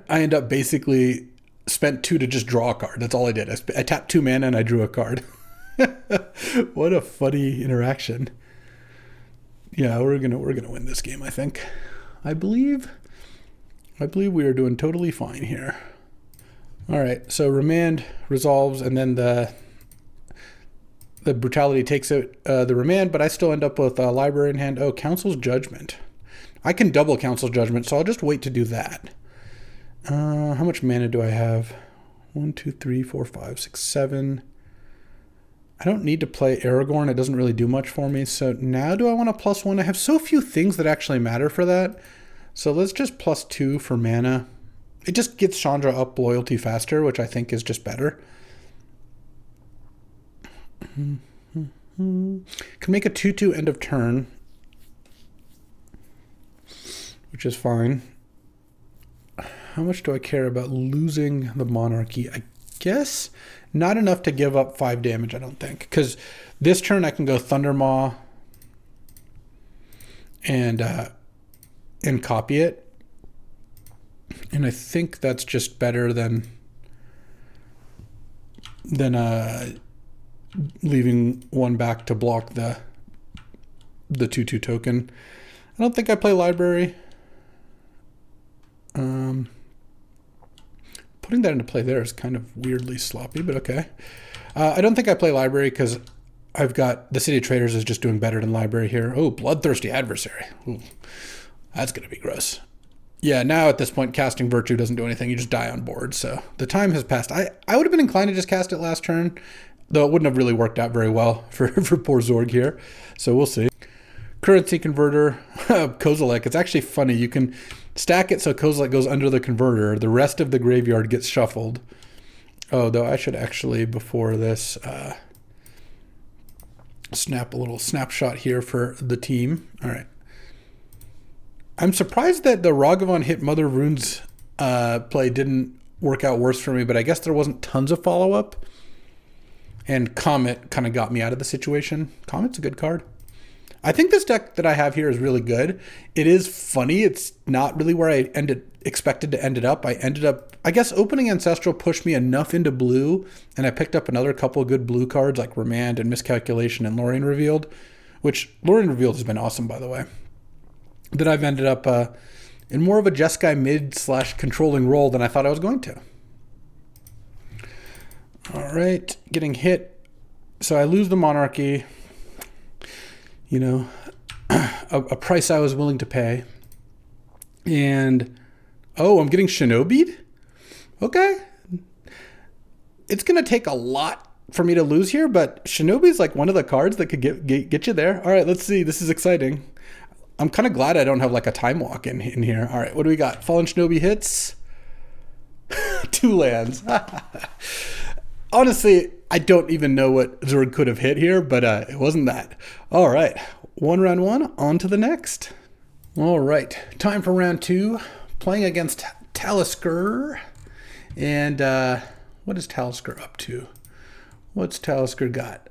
I end up basically spent 2 to just draw a card. That's all I did. I tapped 2 mana and I drew a card. What a funny interaction. Yeah, we're gonna win this game, I think. I believe we are doing totally fine here. All right, so Remand resolves, and then the Brutality takes out the Remand, but I still end up with a Library in hand. Oh, Council's Judgment. I can double Council's Judgment, so I'll just wait to do that. How much mana do I have? 1, 2, 3, 4, 5, 6, 7. I don't need to play Aragorn. It doesn't really do much for me. So now do I want a +1? I have so few things that actually matter for that. So let's just +2 for mana. It just gets Chandra up loyalty faster, which I think is just better. Can make a 2/2 end of turn, which is fine. How much do I care about losing the Monarchy? I guess not enough to give up 5 damage, I don't think. Because this turn I can go Thundermaw and copy it. And I think that's just better than leaving 1 back to block the 2/2 token. I don't think I play Library. Putting that into play there is kind of weirdly sloppy, but okay. I don't think I play Library because I've got the City of Traders is just doing better than Library here. Oh, Bloodthirsty Adversary. Ooh, that's going to be gross. Yeah, now at this point, casting Virtue doesn't do anything. You just die on board. So the time has passed. I would have been inclined to just cast it last turn, though it wouldn't have really worked out very well for poor Zorg here. So we'll see. Currency Converter, Kozilek. It's actually funny. You can stack it so Kozilek goes under the converter. The rest of the graveyard gets shuffled. Oh, though I should actually, before this, snap a little snapshot here for the team. All right. I'm surprised that the Ragavan hit Mother Runes play didn't work out worse for me, but I guess there wasn't tons of follow-up. And Comet kind of got me out of the situation. Comet's a good card. I think this deck that I have here is really good. It is funny. It's not really where I expected to end it up. I guess opening Ancestral pushed me enough into blue, and I picked up another couple of good blue cards like Remand and Miscalculation and Lorien Revealed, which Lorien Revealed has been awesome, by the way. That I've ended up in more of a Jeskai mid/controlling role than I thought I was going to. All right, getting hit. So I lose the Monarchy. You know, a price I was willing to pay. And, oh, I'm getting Shinobi'd? Okay. It's going to take a lot for me to lose here, but Shinobi's like one of the cards that could get you there. All right, let's see. This is exciting. I'm kind of glad I don't have like a time walk in here. All right, what do we got? Fallen Shinobi hits. 2 lands. Honestly, I don't even know what Zorg could have hit here, but it wasn't that. All right, 1 round 1, on to the next. All right, time for round 2. Playing against Talisker. And what is Talisker up to? What's Talisker got?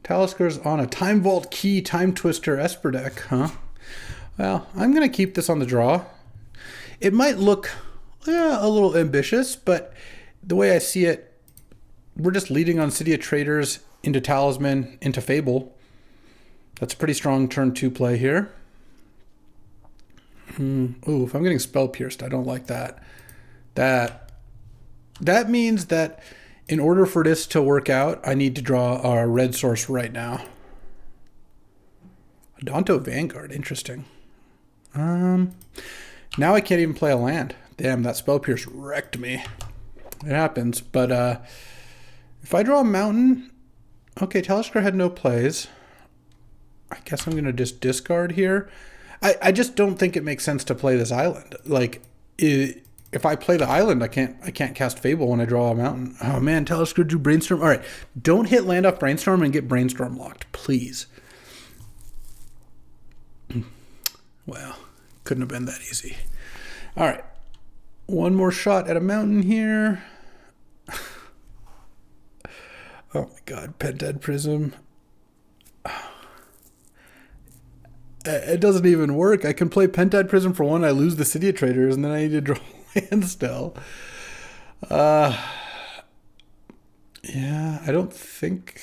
Talisker's on a Time Vault Key Time Twister Esper deck, huh? Well, I'm going to keep this on the draw. It might look a little ambitious, but the way I see it, we're just leading on City of Traders into Talisman, into Fable. That's a pretty strong turn 2 play here. Ooh, if I'm getting Spell Pierced, I don't like that. That means that in order for this to work out, I need to draw a red source right now. Adonto Vanguard, interesting. Now I can't even play a land. Damn, that Spell Pierce wrecked me. It happens, but if I draw a mountain... Okay, Talisker had no plays. I guess I'm going to just discard here. I just don't think it makes sense to play this island. Like, if I play the island, I can't cast Fable when I draw a mountain. Oh man, Talisker drew Brainstorm. All right, don't hit land off Brainstorm and get Brainstorm locked, please. Well, couldn't have been that easy. All right, one more shot at a mountain here. Oh my God, Pentad Prism. It doesn't even work. I can play Pentad Prism for one. I lose the City of Traders, and then I need to draw land still. Yeah, I don't think.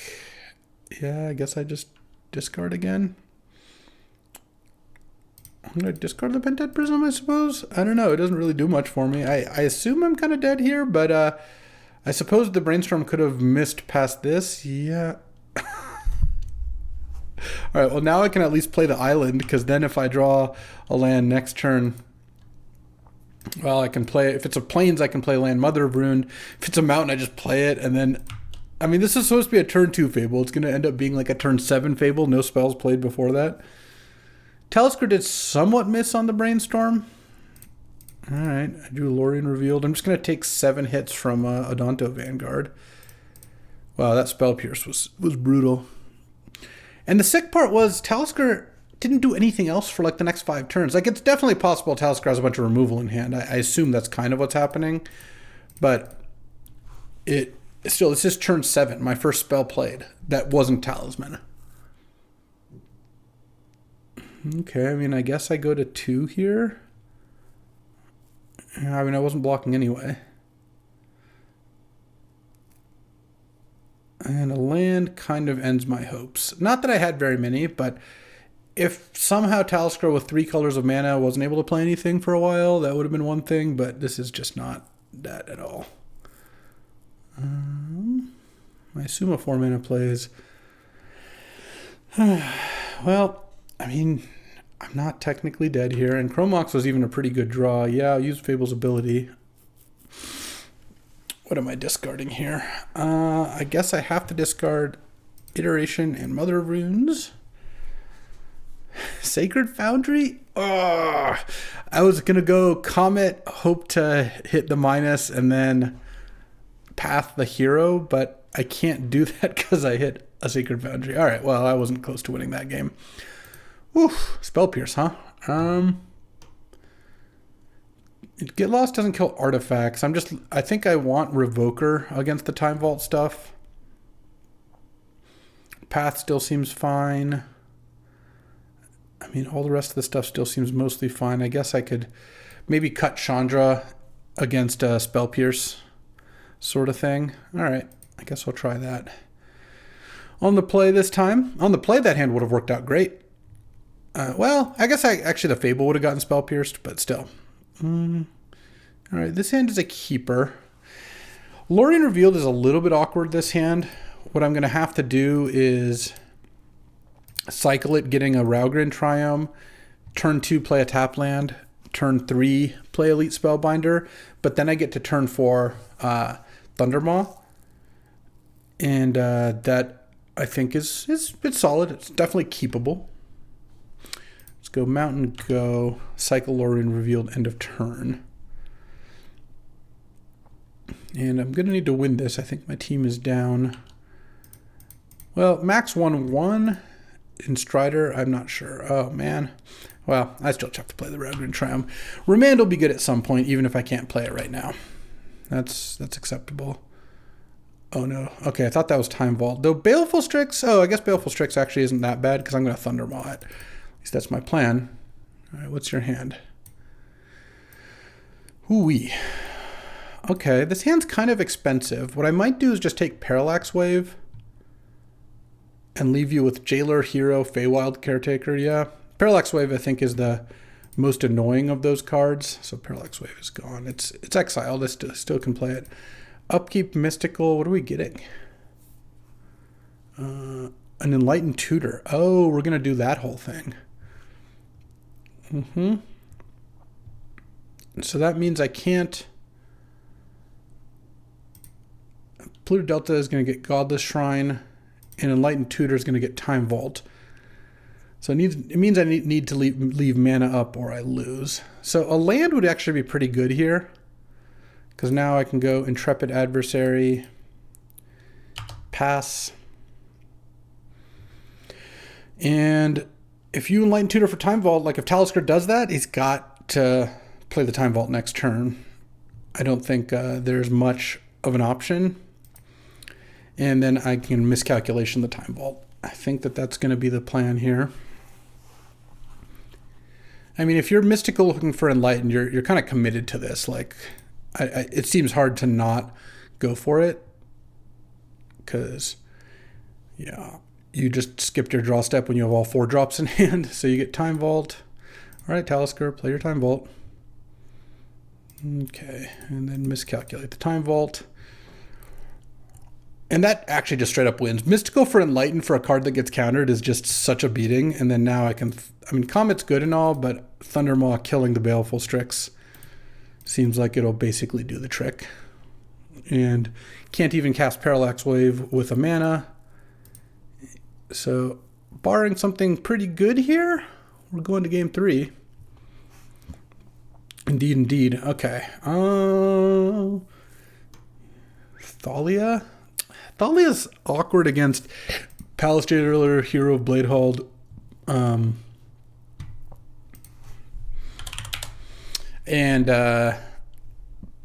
Yeah, I guess I just discard again. I'm going to discard the Pentad Prism, I suppose. I don't know. It doesn't really do much for me. I assume I'm kind of dead here, but I suppose the Brainstorm could have missed past this. Yeah. All right, well, now I can at least play the island, because then if I draw a land next turn, well, I can play, if it's a plains, I can play land Mother of Ruin. If it's a mountain, I just play it, and then, I mean, this is supposed to be a turn 2 Fable. It's going to end up being like a turn 7 Fable, no spells played before that. Talisker did somewhat miss on the Brainstorm. All right, I drew Lorien Revealed. I'm just going to take 7 hits from Odonto Vanguard. Wow, that Spell Pierce was brutal. And the sick part was Talisker didn't do anything else for like the next 5 turns. Like, it's definitely possible Talisker has a bunch of removal in hand. I assume that's kind of what's happening. But it's just turn 7, my first spell played. That wasn't Talisman. Okay, I mean, I guess I go to 2 here. I mean, I wasn't blocking anyway. And a land kind of ends my hopes. Not that I had very many, but if somehow Talisker with 3 colors of mana wasn't able to play anything for a while, that would have been one thing, but this is just not that at all. I assume a 4 mana plays. Well, I mean, I'm not technically dead here, and Chromox was even a pretty good draw. Yeah, I'll use Fable's ability. What am I discarding here? I guess I have to discard Iteration and Mother of Runes. Sacred Foundry? Oh, I was going to go Comet, hope to hit the minus, and then Path the hero, but I can't do that because I hit a Sacred Foundry. All right, well, I wasn't close to winning that game. Oof, Spell Pierce, huh? Get Lost doesn't kill artifacts. I think I want Revoker against the Time Vault stuff. Path still seems fine. I mean, all the rest of the stuff still seems mostly fine. I guess I could maybe cut Chandra against a Spell Pierce sort of thing. All right, I guess I'll try that. On the play this time. On the play, that hand would have worked out great. Well, I guess actually the Fable would have gotten Spell Pierced, but still. All right, this hand is a keeper. Lorien Revealed is a little bit awkward, this hand. What I'm going to have to do is cycle it, getting a Raugrin Triome. Turn 2, play a tap land. Turn 3, play Elite Spellbinder. But then I get to turn 4, Thundermaw. And that, I think, it's solid. It's definitely keepable. Let's go Mountain, go cycle Lorien Revealed, end of turn. And I'm going to need to win this. I think my team is down. Well, Max won 1 in Strider. I'm not sure. Oh, man. Well, I still have to play the Raugrin Triumph. Remand will be good at some point, even if I can't play it right now. That's acceptable. Oh, no. Okay, I thought that was Time Vault. Though Baleful Strix, I guess Baleful Strix actually isn't that bad because I'm going to Thundermaw it. At least that's my plan. All right, what's your hand? Hoo-wee. Okay, this hand's kind of expensive. What I might do is just take Parallax Wave and leave you with Jailer, Hero, Feywild, Caretaker. Yeah, Parallax Wave I think is the most annoying of those cards. So Parallax Wave is gone. It's exiled. I still can play it. Upkeep, Mystical. What are we getting? An Enlightened Tutor. Oh, we're going to do that whole thing. So that means I can't... Pluto Delta is going to get Godless Shrine, and Enlightened Tutor is going to get Time Vault. So it means I need to leave mana up or I lose. So a land would actually be pretty good here, because now I can go Intrepid Adversary, pass. And if you Enlighten Tutor for Time Vault, like if Talisker does that, he's got to play the Time Vault next turn. I don't think there's much of an option. And then I can miscalculation the Time Vault. I think that's going to be the plan here. I mean, if you're mystical looking for Enlighten, you're kind of committed to this. Like, it seems hard to not go for it, because, yeah, you just skipped your draw step when you have all 4 drops in hand. So you get Time Vault. All right, Talisker, play your Time Vault. Okay, and then miscalculate the Time Vault. And that actually just straight up wins. Mystical for Enlighten for a card that gets countered is just such a beating. And then now I mean, Comet's good and all, but Thundermaw killing the Baleful Strix seems like it'll basically do the trick. And can't even cast Parallax Wave with a mana. So, barring something pretty good here, we're going to game 3. Indeed, indeed. Okay. Thalia? Thalia's awkward against Palace Jailer, Hero of Bladehold, and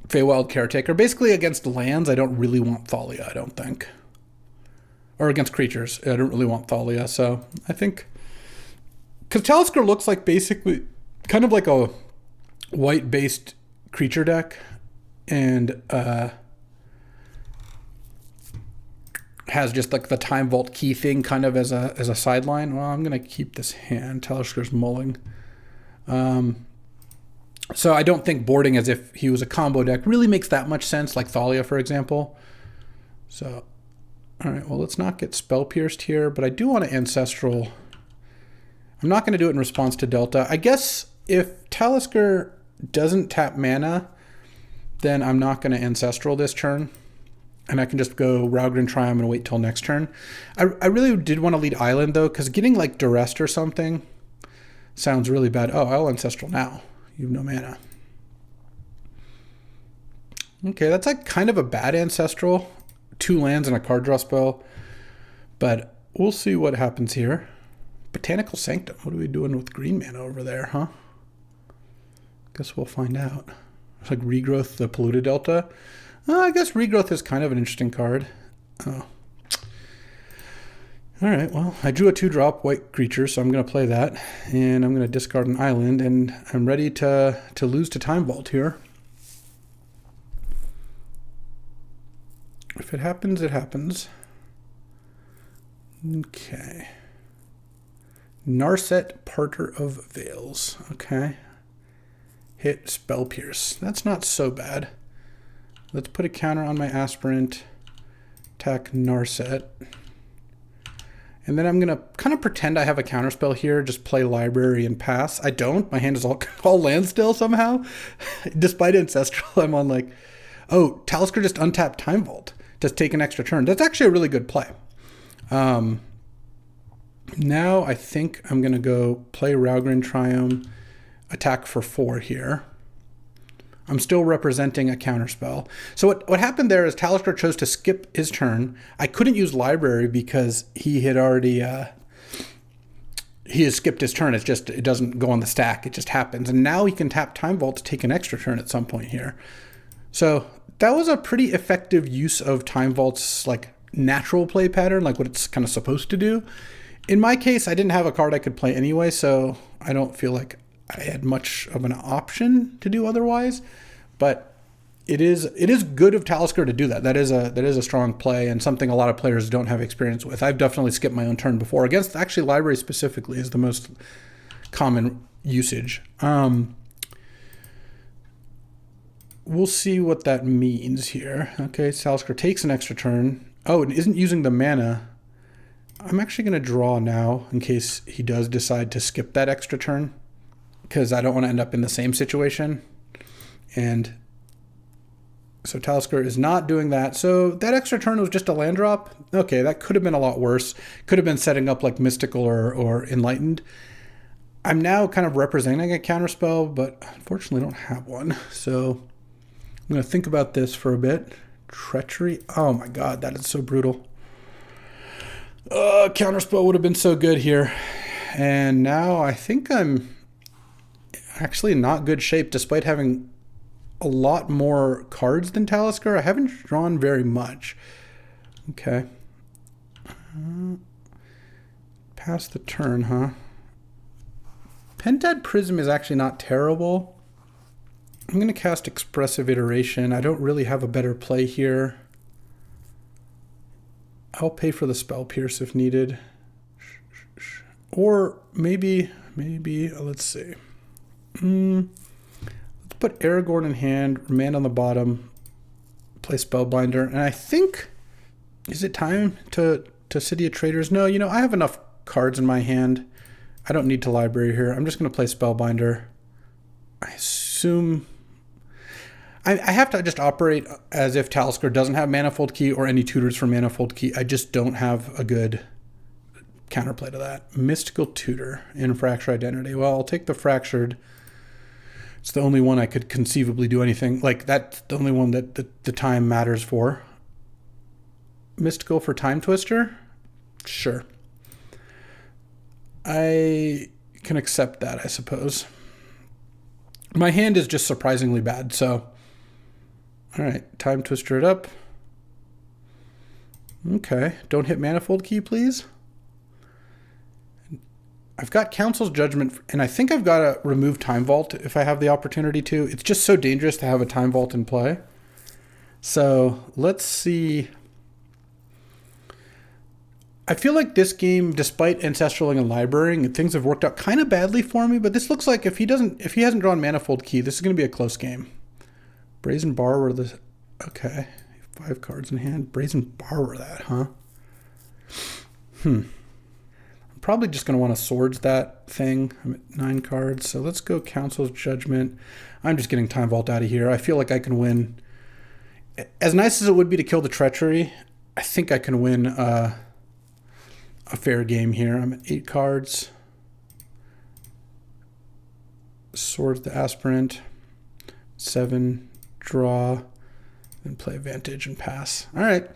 Feywild Caretaker. Basically against lands, I don't really want Thalia, I don't think. Or against creatures, I don't really want Thalia. So I think, because Talisker looks like basically kind of like a white-based creature deck, and has just like the Time Vault key thing kind of as a sideline. Well, I'm going to keep this hand. Talisker's mulling. So I don't think boarding as if he was a combo deck really makes that much sense, like Thalia, for example. So, all right, well, let's not get Spell Pierced here, but I do want to Ancestral. I'm not going to do it in response to Delta. I guess if Talisker doesn't tap mana, then I'm not going to Ancestral this turn. And I can just go Raugrin Triumph and wait till next turn. I really did want to lead Island, though, because getting like Durest or something sounds really bad. Oh, I'll Ancestral now. You have no mana. Okay, that's like kind of a bad Ancestral. 2 lands and a card draw spell. But we'll see what happens here. Botanical Sanctum. What are we doing with green mana over there, huh? Guess we'll find out. It's like Regrowth, the Polluted Delta. I guess Regrowth is kind of an interesting card. Oh. All right, well, I drew a 2-drop white creature, so I'm going to play that. And I'm going to discard an island, and I'm ready to lose to Time Vault here. If it happens, it happens. Okay. Narset, Parter of Veils. Okay. Hit Spell Pierce. That's not so bad. Let's put a counter on my Aspirant, attack Narset. And then I'm going to kind of pretend I have a counterspell here, just play Library and pass. I don't. My hand is all land still somehow. Despite Ancestral, I'm on like, oh, Talisker just untapped Time Vault. Just take an extra turn. That's actually a really good play. Now I think I'm going to go play Raugrin Triumph, attack for 4 here. I'm still representing a counterspell. So what happened there is Talisker chose to skip his turn. I couldn't use Library because he had already he has skipped his turn. It doesn't go on the stack. It just happens. And now he can tap Time Vault to take an extra turn at some point here. So that was a pretty effective use of Time Vault's like natural play pattern, like what it's kind of supposed to do. In my case, I didn't have a card I could play anyway, so I don't feel like I had much of an option to do otherwise, but it is good of Talisker to do that. That is a strong play and something a lot of players don't have experience with. I've definitely skipped my own turn before. Against actually Library specifically is the most common usage. We'll see what that means here. Okay, Talisker takes an extra turn. Oh, and isn't using the mana. I'm actually going to draw now in case he does decide to skip that extra turn, because I don't want to end up in the same situation. And So Talisker is not doing that. So that extra turn was just a land drop. Okay, that could have been a lot worse. Could have been setting up like Mystical or Enlightened. I'm now kind of representing a counterspell, but unfortunately don't have one. So I'm going to think about this for a bit. Treachery. Oh my god, that is so brutal. Counterspell would have been so good here. And now I think I'm actually in not good shape despite having a lot more cards than Talisker. I haven't drawn very much. Okay. Pass the turn, huh? Pentad Prism is actually not terrible. I'm going to cast Expressive Iteration. I don't really have a better play here. I'll pay for the Spell Pierce if needed. Or maybe, let's see. Let's put Aragorn in hand, Remand on the bottom, play Spellbinder, and I think, is it time to City of Traders? No, you know, I have enough cards in my hand. I don't need to library here. I'm just going to play Spellbinder. I assume I have to just operate as if Talisker doesn't have Manifold Key or any tutors for Manifold Key. I just don't have a good counterplay to that. Mystical Tutor in Fracture Identity. Well, I'll take the Fractured. It's the only one I could conceivably do anything. Like, that's the only one that the time matters for. Mystical for Time Twister? Sure. I can accept that, I suppose. My hand is just surprisingly bad, so... Alright, Time Twister it up. Okay, don't hit Manifold Key, please. I've got Council's Judgment, and I think I've got to remove Time Vault if I have the opportunity to. It's just so dangerous to have a Time Vault in play. So, let's see. I feel like this game, despite Ancestraling and Librarying, things have worked out kind of badly for me, but this looks like if he hasn't drawn Manifold Key, this is going to be a close game. Brazen Borrower, okay. 5 cards in hand. Brazen Borrower that, huh? I'm probably just going to want to Swords that thing. I'm at 9 cards, so let's go Council's Judgment. I'm just getting Time Vault out of here. I feel like I can win. As nice as it would be to kill the Treachery, I think I can win a fair game here. I'm at 8 cards. Swords the Aspirant. 7, draw, then play Vantage and pass. All right.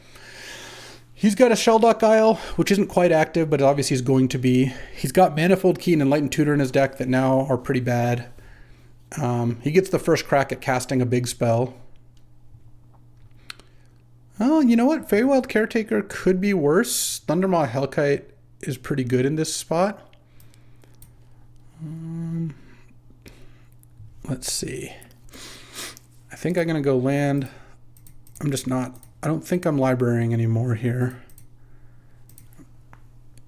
He's got a Shelldock Isle, which isn't quite active, but obviously he's going to be. He's got Manifold Key and Enlightened Tutor in his deck that now are pretty bad. He gets the first crack at casting a big spell. Oh, you know what? Feywild Caretaker could be worse. Thundermaw Hellkite is pretty good in this spot. Let's see. I think I'm going to go land. I'm just not. I don't think I'm librarying anymore here.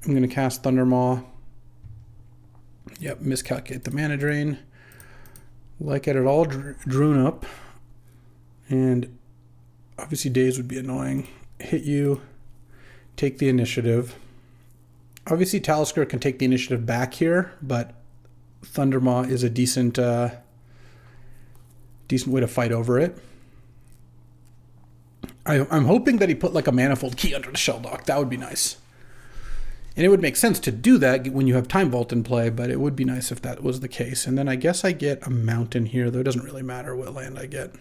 I'm going to cast Thundermaw. Yep, miscalculate the mana drain. Like it all drawn up. And obviously days would be annoying. Hit you. Take the initiative. Obviously Talisker can take the initiative back here, but Thundermaw is a decent way to fight over it. I'm hoping that he put like a Manifold Key under the Shelldock. That would be nice. And it would make sense to do that when you have Time Vault in play, but it would be nice if that was the case. And then I guess I get a mountain here, though it doesn't really matter what land I get.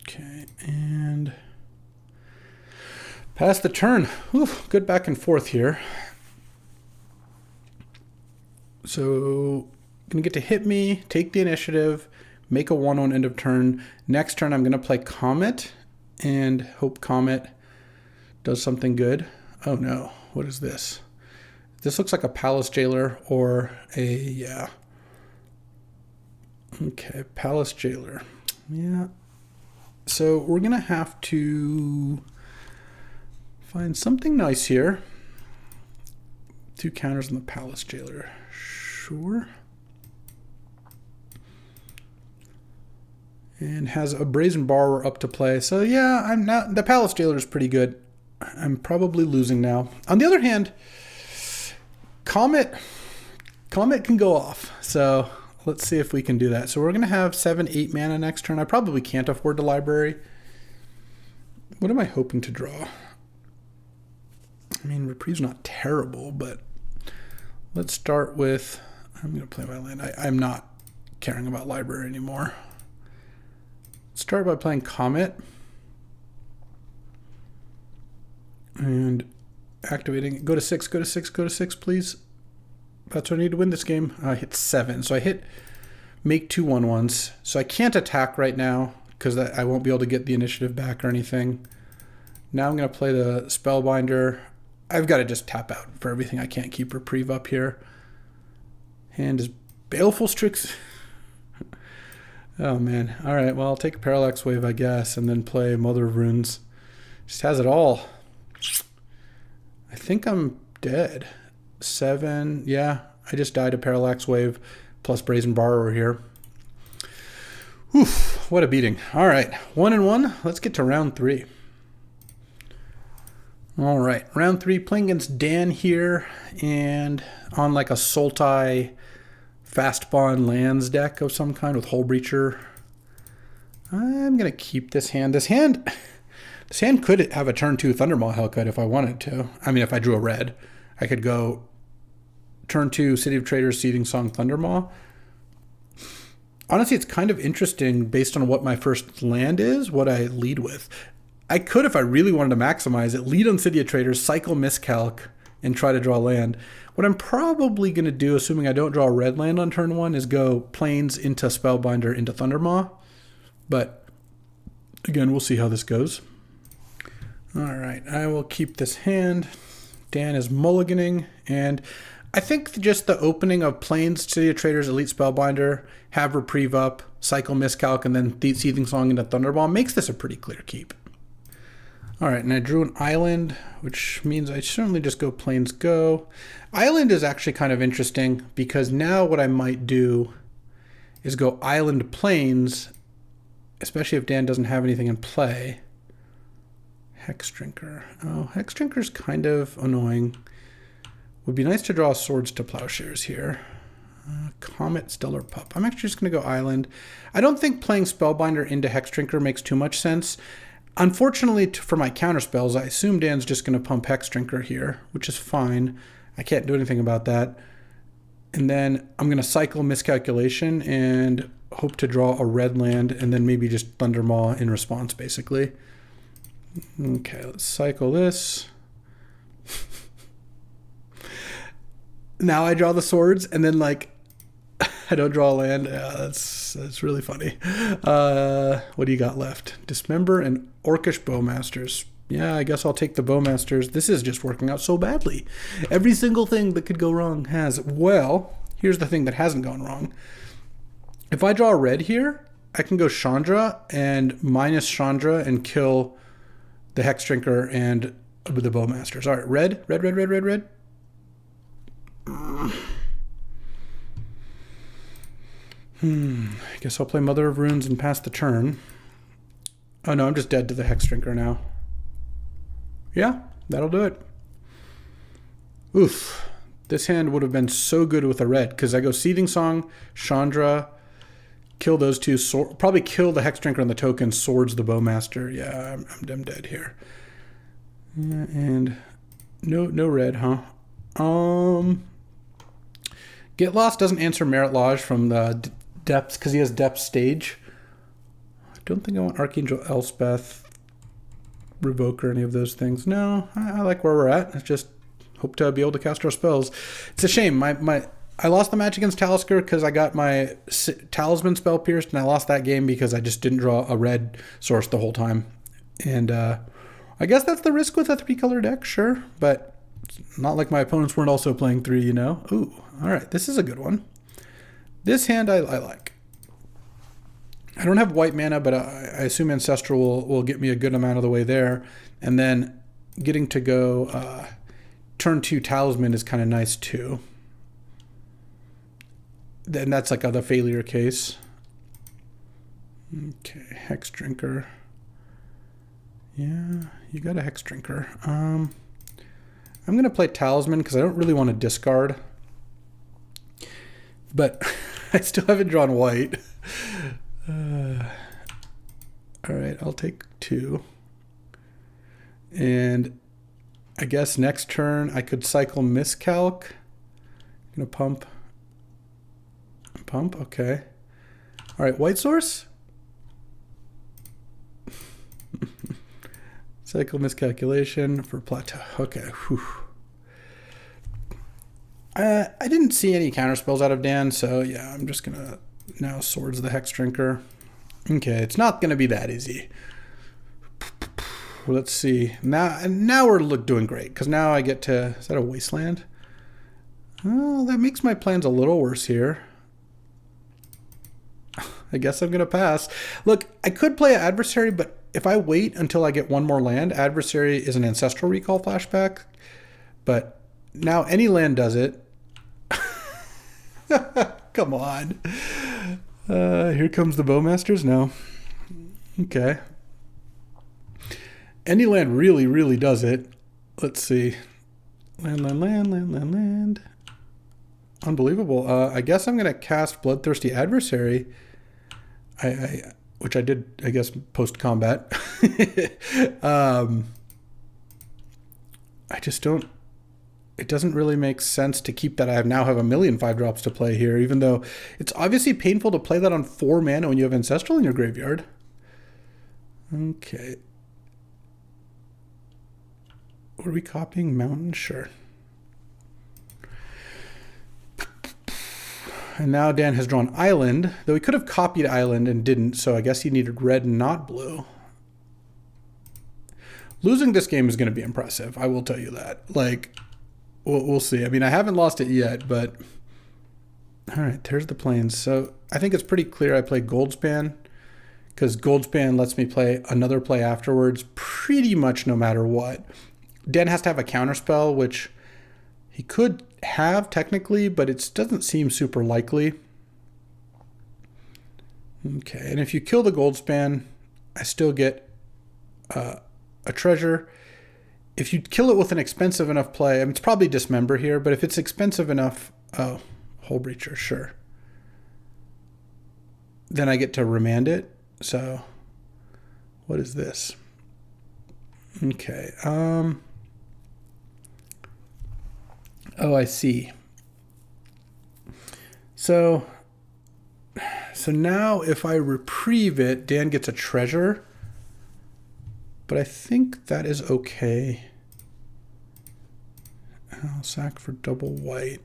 Okay, and pass the turn. Whew, good back and forth here. So, gonna get to hit me, take the initiative, make a 1-1 end of turn. Next turn, I'm gonna play Comet and hope Comet does something good. Oh no, what is this? This looks like a Palace Jailer or a, yeah. Okay, Palace Jailer. Yeah. So we're gonna have to find something nice here. 2 counters on the Palace Jailer. Sure. And has a Brazen Borrower up to play. So yeah, I'm not. The Palace Jailer is pretty good. I'm probably losing now. On the other hand, Comet can go off. So let's see if we can do that. So we're going to have 7, 8 mana next turn. I probably can't afford the library. What am I hoping to draw? I mean, Reprieve's not terrible, but let's start with... I'm going to play my land. I'm not caring about library anymore. Start by playing Comet. And activating. Go to 6, go to 6, go to 6, please. That's what I need to win this game. I hit 7. So I hit make 2 1/1s. So I can't attack right now because I won't be able to get the initiative back or anything. Now I'm going to play the Spellbinder. I've got to just tap out for everything. I can't keep Reprieve up here. Hand is Baleful Strix. Oh, man. All right, well, I'll take a Parallax Wave, I guess, and then play Mother of Runes. Just has it all. I think I'm dead. 7. Yeah, I just died a Parallax Wave plus Brazen Borrower here. Oof, what a beating. All right, 1-1. Let's get to round 3. All right, round 3, playing against Dan here, and on like a Sultai Fastbond lands deck of some kind with Hull Breacher. I'm going to keep this hand. This hand could have a turn 2 Thundermaw Hellcut if I wanted to. I mean, if I drew a red, I could go turn 2 City of Traders, Seething Song, Thundermaw. Honestly, it's kind of interesting based on what my first land is, what I lead with. I could, if I really wanted to maximize it, lead on City of Traders, cycle Miscalc, and try to draw land. What I'm probably going to do, assuming I don't draw a red land on turn 1, is go Plains into Spellbinder into Thundermaw. But, again, we'll see how this goes. All right, I will keep this hand. Dan is mulliganing, and I think just the opening of Plains, City of Traders, Elite Spellbinder, have Reprieve up, cycle Miscalc, and then Seething Song into Thundermaw makes this a pretty clear keep. All right, and I drew an island, which means I certainly just go Plains go. Island is actually kind of interesting because now what I might do is go Island Plains, especially if Dan doesn't have anything in play. Hexdrinker. Oh, Hexdrinker's kind of annoying. Would be nice to draw Swords to Plowshares here. Comet, Stellar Pup. I'm actually just going to go Island. I don't think playing Spellbinder into Hexdrinker makes too much sense. Unfortunately, for my counter spells, I assume Dan's just going to pump Hexdrinker here, which is fine. I can't do anything about that. And then I'm going to cycle Miscalculation and hope to draw a red land and then maybe just Thundermaw in response, basically. Okay, let's cycle this. Now I draw the swords and then, like, I don't draw a land. Yeah, that's really funny. What do you got left? Dismember and Orcish Bowmasters. Yeah, I guess I'll take the Bowmasters. This is just working out so badly. Every single thing that could go wrong has. Well, here's the thing that hasn't gone wrong. If I draw a red here, I can go Chandra and minus Chandra and kill the Hexdrinker and the Bowmasters. All right, red. I guess I'll play Mother of Runes and pass the turn. Oh no, I'm just dead to the Hexdrinker now. Yeah, that'll do it. Oof. This hand would have been so good with a red, because I go Seething Song, Chandra, kill those two, probably kill the Hexdrinker on the token, swords the Bowmaster. Yeah, I'm dead here. Yeah, and no red, huh? Get Lost doesn't answer Merit Lodge from the depths because he has depth stage. I don't think I want Archangel Elspeth, Revoke, or any of those things. No, I like where we're at. I just hope to be able to cast our spells. It's a shame. I lost the match against Talisker because I got my Talisman spell pierced, and I lost that game because I just didn't draw a red source the whole time. And I guess that's the risk with a 3-color deck, sure, but it's not like my opponents weren't also playing 3, you know? Ooh, all right, this is a good one. This hand I like. I don't have white mana, but I assume Ancestral will get me a good amount of the way there. And then getting to go turn 2 Talisman is kind of nice too. Then that's like the failure case. Okay, Hexdrinker. Yeah, you got a Hexdrinker. I'm going to play Talisman because I don't really want to discard. But I still haven't drawn white. All right, I'll take 2. And I guess next turn I could cycle miscalc. I'm gonna pump. Pump, okay. All right, white source. Cycle miscalculation for plateau. Okay. Whew. I didn't see any counter spells out of Dan, so yeah, I'm just gonna now Swords the Hex Drinker. Okay, it's not gonna be that easy. Let's see. Now we're doing great, because now I get to, is that a wasteland? Oh, that makes my plans a little worse here. I guess I'm gonna pass. Look, I could play Adversary, but if I wait until I get one more land, Adversary is an Ancestral Recall flashback, but now any land does it. Come on. Here comes the Bowmasters now. Okay. Any land really, really does it. Let's see. Land. Unbelievable. I guess I'm going to cast Bloodthirsty Adversary. Which I did, I guess, post-combat. I just don't... It doesn't really make sense to keep that. I now have a million 5-drops to play here, even though it's obviously painful to play that on 4 mana when you have Ancestral in your graveyard. Okay. What are we copying? Mountain? Sure. And now Dan has drawn Island, though he could have copied Island and didn't, so I guess he needed red and not blue. Losing this game is going to be impressive, I will tell you that. Like, we'll see. I mean, I haven't lost it yet, but... All right, there's the plains. So I think it's pretty clear I play Goldspan, because Goldspan lets me play another play afterwards pretty much no matter what. Dan has to have a counterspell, which he could have technically, but it doesn't seem super likely. Okay, and if you kill the Goldspan, I still get a treasure. If you kill it with an expensive enough play, I mean, it's probably Dismember here, but if it's expensive enough, oh, Hull Breacher, sure. Then I get to remand it. So, what is this? Okay. Oh, I see. So now if I reprieve it, Dan gets a treasure. But I think that is okay. I'll sack for double white.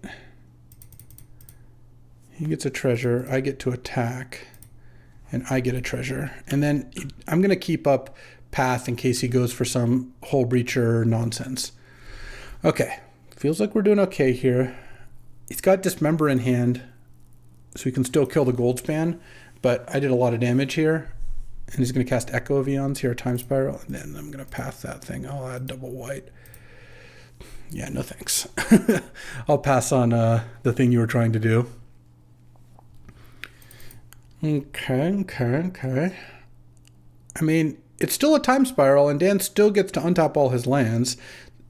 He gets a treasure. I get to attack. And I get a treasure. And then I'm going to keep up Path in case he goes for some Hull Breacher nonsense. Okay. Feels like we're doing okay here. He's got Dismember in hand, so he can still kill the Goldspan, but I did a lot of damage here, and he's going to cast Echo of Eons here, Time Spiral, and then I'm going to pass that thing. I'll add double white. Yeah, no thanks. I'll pass on the thing you were trying to do. Okay. I mean, it's still a Time Spiral, and Dan still gets to untap all his lands.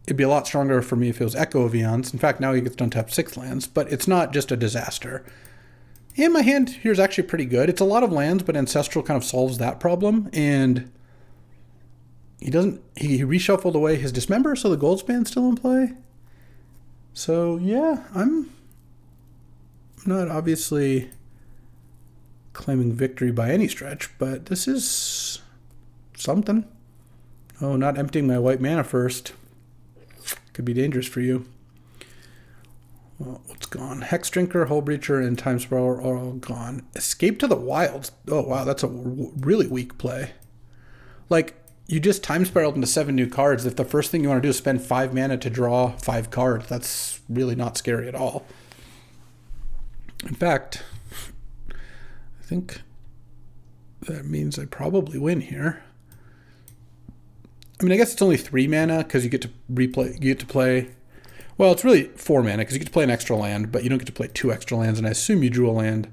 It'd be a lot stronger for me if it was Echo of Eons. In fact, now he gets to untap 6 lands, but it's not just a disaster. And my hand here is actually pretty good. It's a lot of lands, but Ancestral kind of solves that problem. And he reshuffled away his Dismember, so the Goldspan's still in play. So yeah, I'm not obviously claiming victory by any stretch, but this is something. Oh, not emptying my white mana first. Could be dangerous for you. Well, what's gone? Hex Drinker, Hull Breacher, and Time Spiral are all gone. Escape to the Wilds. Oh, wow, that's a really weak play. Like, you just Time Spiraled into 7 new cards. If the first thing you want to do is spend 5 mana to draw 5 cards, that's really not scary at all. In fact, I think that means I probably win here. I mean, I guess it's only 3 mana because you get to play. Well, it's really 4 mana because you get to play an extra land, but you don't get to play 2 extra lands, and I assume you drew a land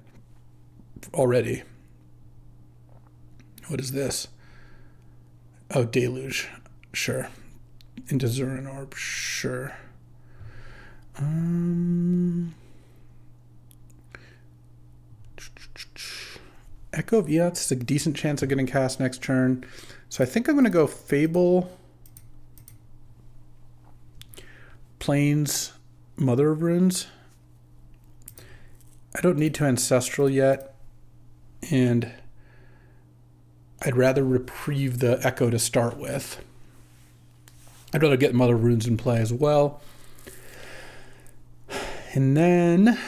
already. What is this? Oh, Deluge. Sure. Into Zurin Orb. Sure. Echo of Eons is a decent chance of getting cast next turn. So I think I'm going to go Fable, Plains, Mother of Runes. I don't need to Ancestral yet, and I'd rather reprieve the Echo to start with. I'd rather get Mother of Runes in play as well. And then,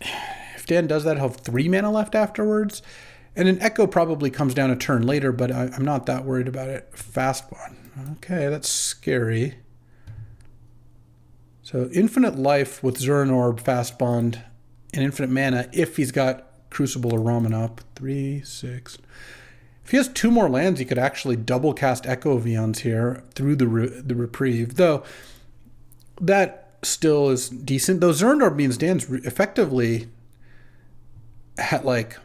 if Dan does that, he'll have 3 mana left afterwards. And an Echo probably comes down a turn later, but I'm not that worried about it. Fast one. Okay, that's scary. So infinite life with Zurin Orb, Fast Bond, and infinite mana if he's got Crucible or Ramen up. 3, 6. If he has 2 more lands, he could actually double cast Echo of Eons here through the reprieve. Though that still is decent. Though Zurin Orb means Dan's effectively at like,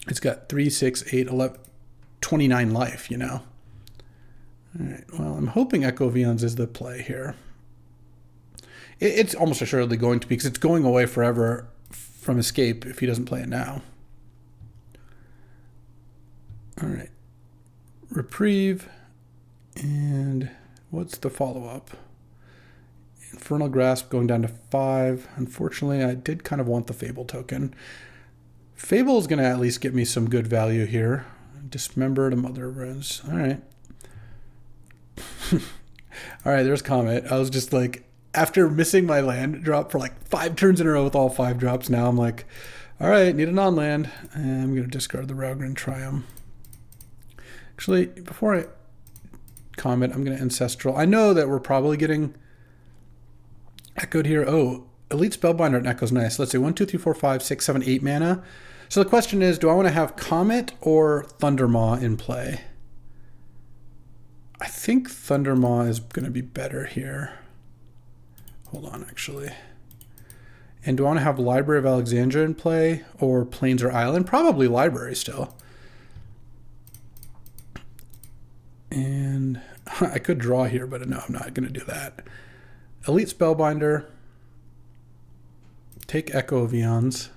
it's got 3, 6, 8, 11, 29 life, you know. All right, well, I'm hoping Echo of Eons is the play here. It's almost assuredly going to be, because it's going away forever from Escape if he doesn't play it now. All right. Reprieve. And what's the follow-up? Infernal Grasp going down to 5. Unfortunately, I did kind of want the Fable token. Fable is going to at least get me some good value here. Dismember to Mother of Runes. All right. All right, there's Comet. I was just like, after missing my land drop for like 5 turns in a row with all 5 drops, now I'm like, all right, need a non-land. And I'm going to discard the Ragran Triumph. Actually, before I comment, I'm going to Ancestral. I know that we're probably getting echoed here. Oh, Elite Spellbinder and Echo's nice. Let's see, 1, 2, 3, 4, 5, 6, 7, 8 mana. So the question is, do I want to have Comet or Thundermaw in play? I think Thundermaw is going to be better here. Hold on, actually. And do I want to have Library of Alexandria in play or Plains or Island? Probably Library still. And I could draw here, but no, I'm not going to do that. Elite Spellbinder. Take Echo of Eons.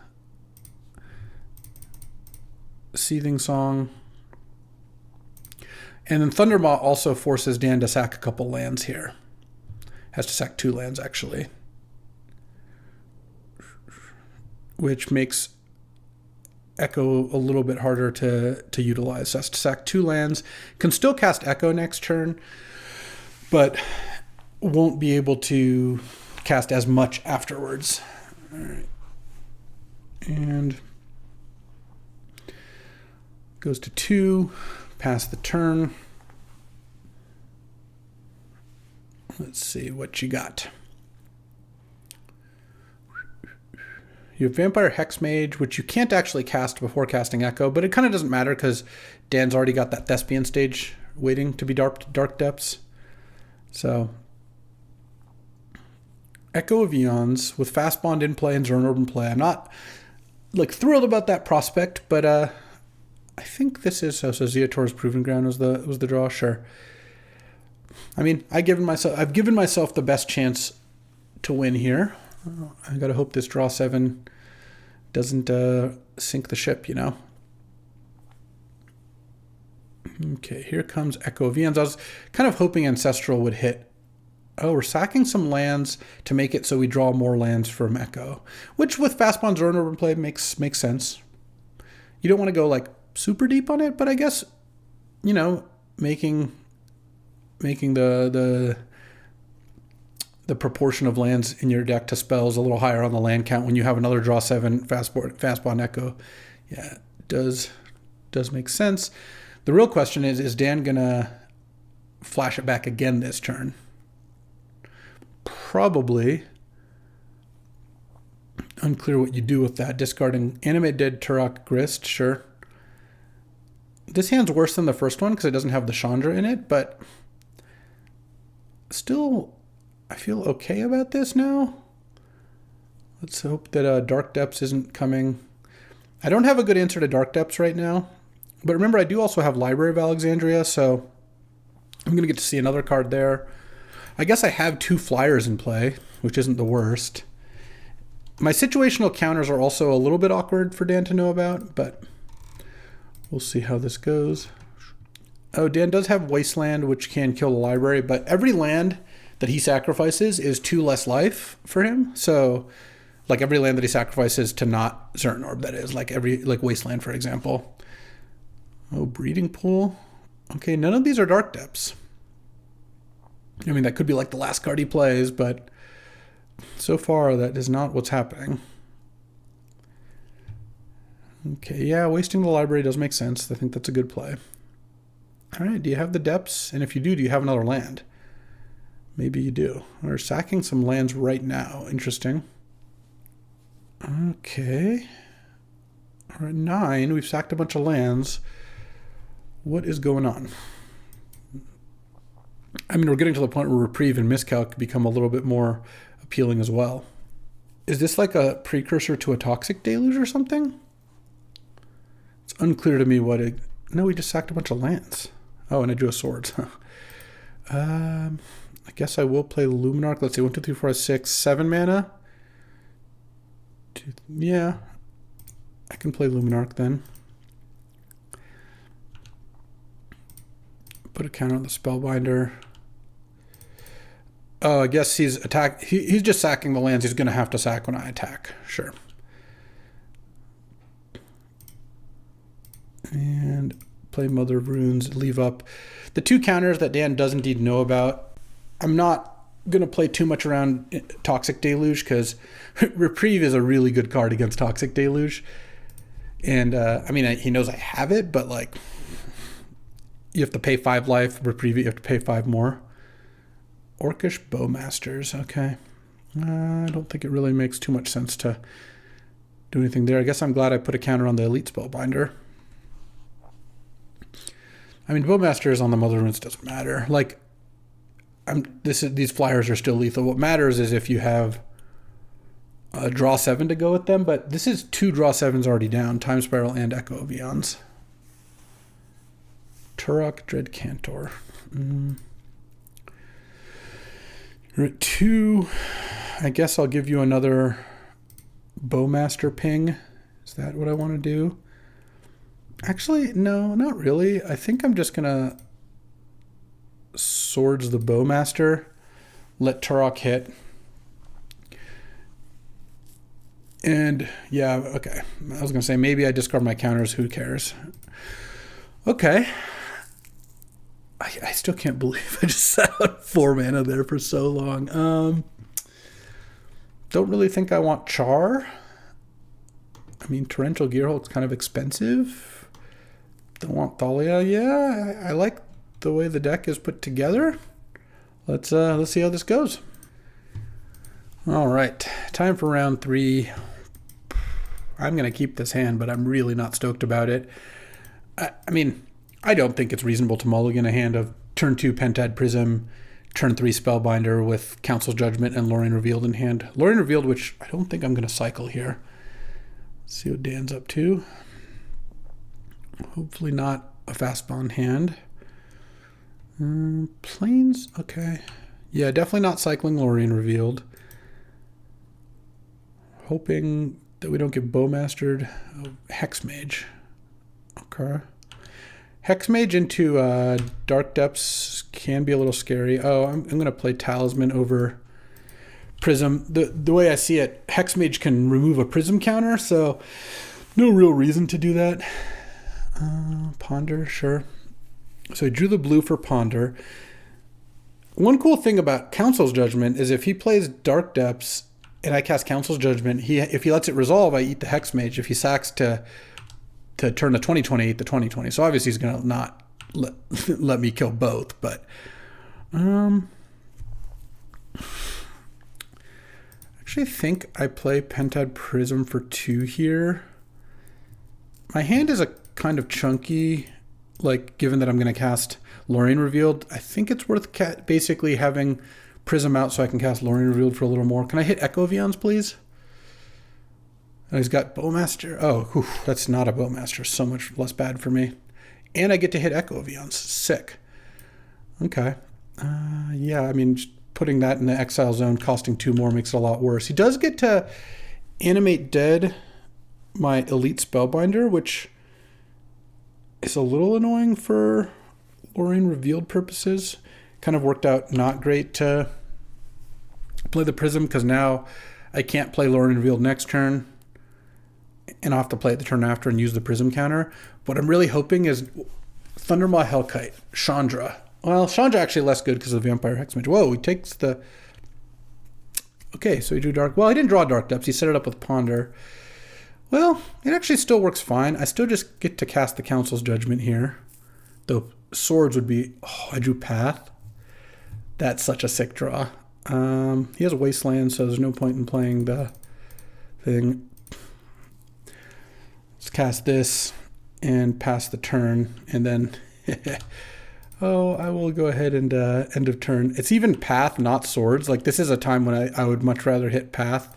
Seething Song. And then Thundermaw also forces Dan to sack a couple lands here. Has to sack 2 lands, actually. Which makes Echo a little bit harder to utilize. So has to sack 2 lands. Can still cast Echo next turn, but won't be able to cast as much afterwards. All right. And goes to 2. Pass the turn. Let's see what you got. You have Vampire Hexmage, which you can't actually cast before casting Echo, but it kind of doesn't matter because Dan's already got that Thespian stage waiting to be Dark Depths. So Echo of Eons with Fast Bond in play and Zurin Orb in play. I'm not like thrilled about that prospect, but I think this is so Zeator's Proving Ground was the draw, sure. I mean, I've given myself the best chance to win here. I gotta hope this draw 7 doesn't sink the ship, you know. Okay, here comes Echo of Eons. I was kind of hoping Ancestral would hit. Oh, we're sacking some lands to make it so we draw more lands from Echo, which with Fast Bond Zurin Orb in play makes sense. You don't want to go like super deep on it, but I guess, you know, making the proportion of lands in your deck to spells a little higher on the land count when you have another draw 7 Fast Bond Echo. Yeah, it does make sense. The real question is Dan gonna flash it back again this turn? Probably. Unclear what you do with that. Discarding Animate Dead Turok Grist, sure. This hand's worse than the first one because it doesn't have the Chandra in it, but still, I feel okay about this now. Let's hope that Dark Depths isn't coming. I don't have a good answer to Dark Depths right now, but remember I do also have Library of Alexandria, so I'm going to get to see another card there. I guess I have 2 flyers in play, which isn't the worst. My situational counters are also a little bit awkward for Dan to know about, but we'll see how this goes. Oh, Dan does have Wasteland, which can kill the library, but every land that he sacrifices is 2 less life for him. So, like every land that he sacrifices to not Certain Orb, that is, like Wasteland, for example. Oh, Breeding Pool. Okay, none of these are Dark Depths. I mean, that could be like the last card he plays, but so far that is not what's happening. Okay, yeah, wasting the library does make sense. I think that's a good play. All right, do you have the depths? And if you do you have another land? Maybe you do. We're sacking some lands right now. Interesting. Okay. We're at 9. We've sacked a bunch of lands. What is going on? I mean, we're getting to the point where Reprieve and Miscalc become a little bit more appealing as well. Is this like a precursor to a Toxic Deluge or something? It's unclear to me what it... No, we just sacked a bunch of lands. Oh, and I drew a sword. I guess I will play Luminarch. Let's see, 1, 2, 3, 4, 5, 6, 7 mana. Yeah, I can play Luminarch then. Put a counter on the Spellbinder. Oh, I guess he's he's just sacking the lands he's going to have to sack when I attack. Sure. And play Mother of Runes, leave up the 2 counters that Dan does indeed know about. I'm not going to play too much around Toxic Deluge because Reprieve is a really good card against Toxic Deluge. And, I mean, he knows I have it, but, like, you have to pay 5 life. Reprieve, you have to pay 5 more. Orcish Bowmasters, okay. I don't think it really makes too much sense to do anything there. I guess I'm glad I put a counter on the Elite Spellbinder. I mean, Bowmasters on the Mother Runes doesn't matter. Like, these flyers are still lethal. What matters is if you have a draw 7 to go with them, but this is 2 draw 7s already down, Time Spiral and Echo of Eons. Turok, Dread Cantor. You're at 2. I guess I'll give you another Bowmaster ping. Is that what I want to do? Actually, no, not really. I think I'm just going to Swords the Bowmaster, let Turok hit. And yeah, okay. I was going to say maybe I discard my counters. Who cares? Okay. I still can't believe I just sat on 4 mana there for so long. Don't really think I want Char. I mean, Torrential Gearhulk's kind of expensive. Don't want Thalia. Yeah, I like the way the deck is put together. Let's see how this goes. All right, time for round 3. I'm going to keep this hand, but I'm really not stoked about it. I mean, I don't think it's reasonable to mulligan a hand of turn 2 Pentad Prism, turn 3 Spellbinder with Council's Judgment and Lorien Revealed in hand. Lorien Revealed, which I don't think I'm going to cycle here. Let's see what Dan's up to. Hopefully not a fast bond hand. Plains, okay. Yeah, definitely not cycling Lorien Revealed. Hoping that we don't get Bowmastered. Oh, Hexmage. Okay. Hexmage into Dark Depths can be a little scary. Oh, I'm going to play Talisman over Prism. The way I see it, Hexmage can remove a Prism counter, so no real reason to do that. Ponder, sure. So he drew the blue for Ponder. One cool thing about Council's Judgment is if he plays Dark Depths and I cast Council's Judgment, if he lets it resolve, I eat the Hexmage. If he sacks to turn the 2020, eat the 2020. So obviously he's going to not let me kill both, but actually think I play Pentad Prism for 2 here. My hand is a kind of chunky, like given that I'm going to cast Lorien Revealed. I think it's worth basically having Prism out so I can cast Lorien Revealed for a little more. Can I hit Echo of Eons, please? Oh, he's got Bowmaster. Oh, whew, that's not a Bowmaster. So much less bad for me. And I get to hit Echo of Eons. Sick. Okay. Yeah, I mean, just putting that in the exile zone, costing 2 more makes it a lot worse. He does get to animate dead my elite spellbinder, which is a little annoying for Lorraine Revealed purposes. Kind of worked out not great to play the Prism, because now I can't play Lorraine Revealed next turn, and I'll have to play it the turn after and use the Prism counter. What I'm really hoping is Thundermaw Hellkite, Chandra. Well, Chandra actually less good because of the Vampire Hexmage. Whoa, he takes the... Okay, so he drew Dark... Well, he didn't draw Dark Depths. He set it up with Ponder. Well, it actually still works fine. I still just get to cast the Council's Judgment here. Though Swords would be... Oh, I drew Path. That's such a sick draw. He has a Wasteland, so there's no point in playing the thing. Let's cast this and pass the turn, and then... Oh, I will go ahead and end of turn. It's even Path, not Swords. Like, this is a time when I would much rather hit Path,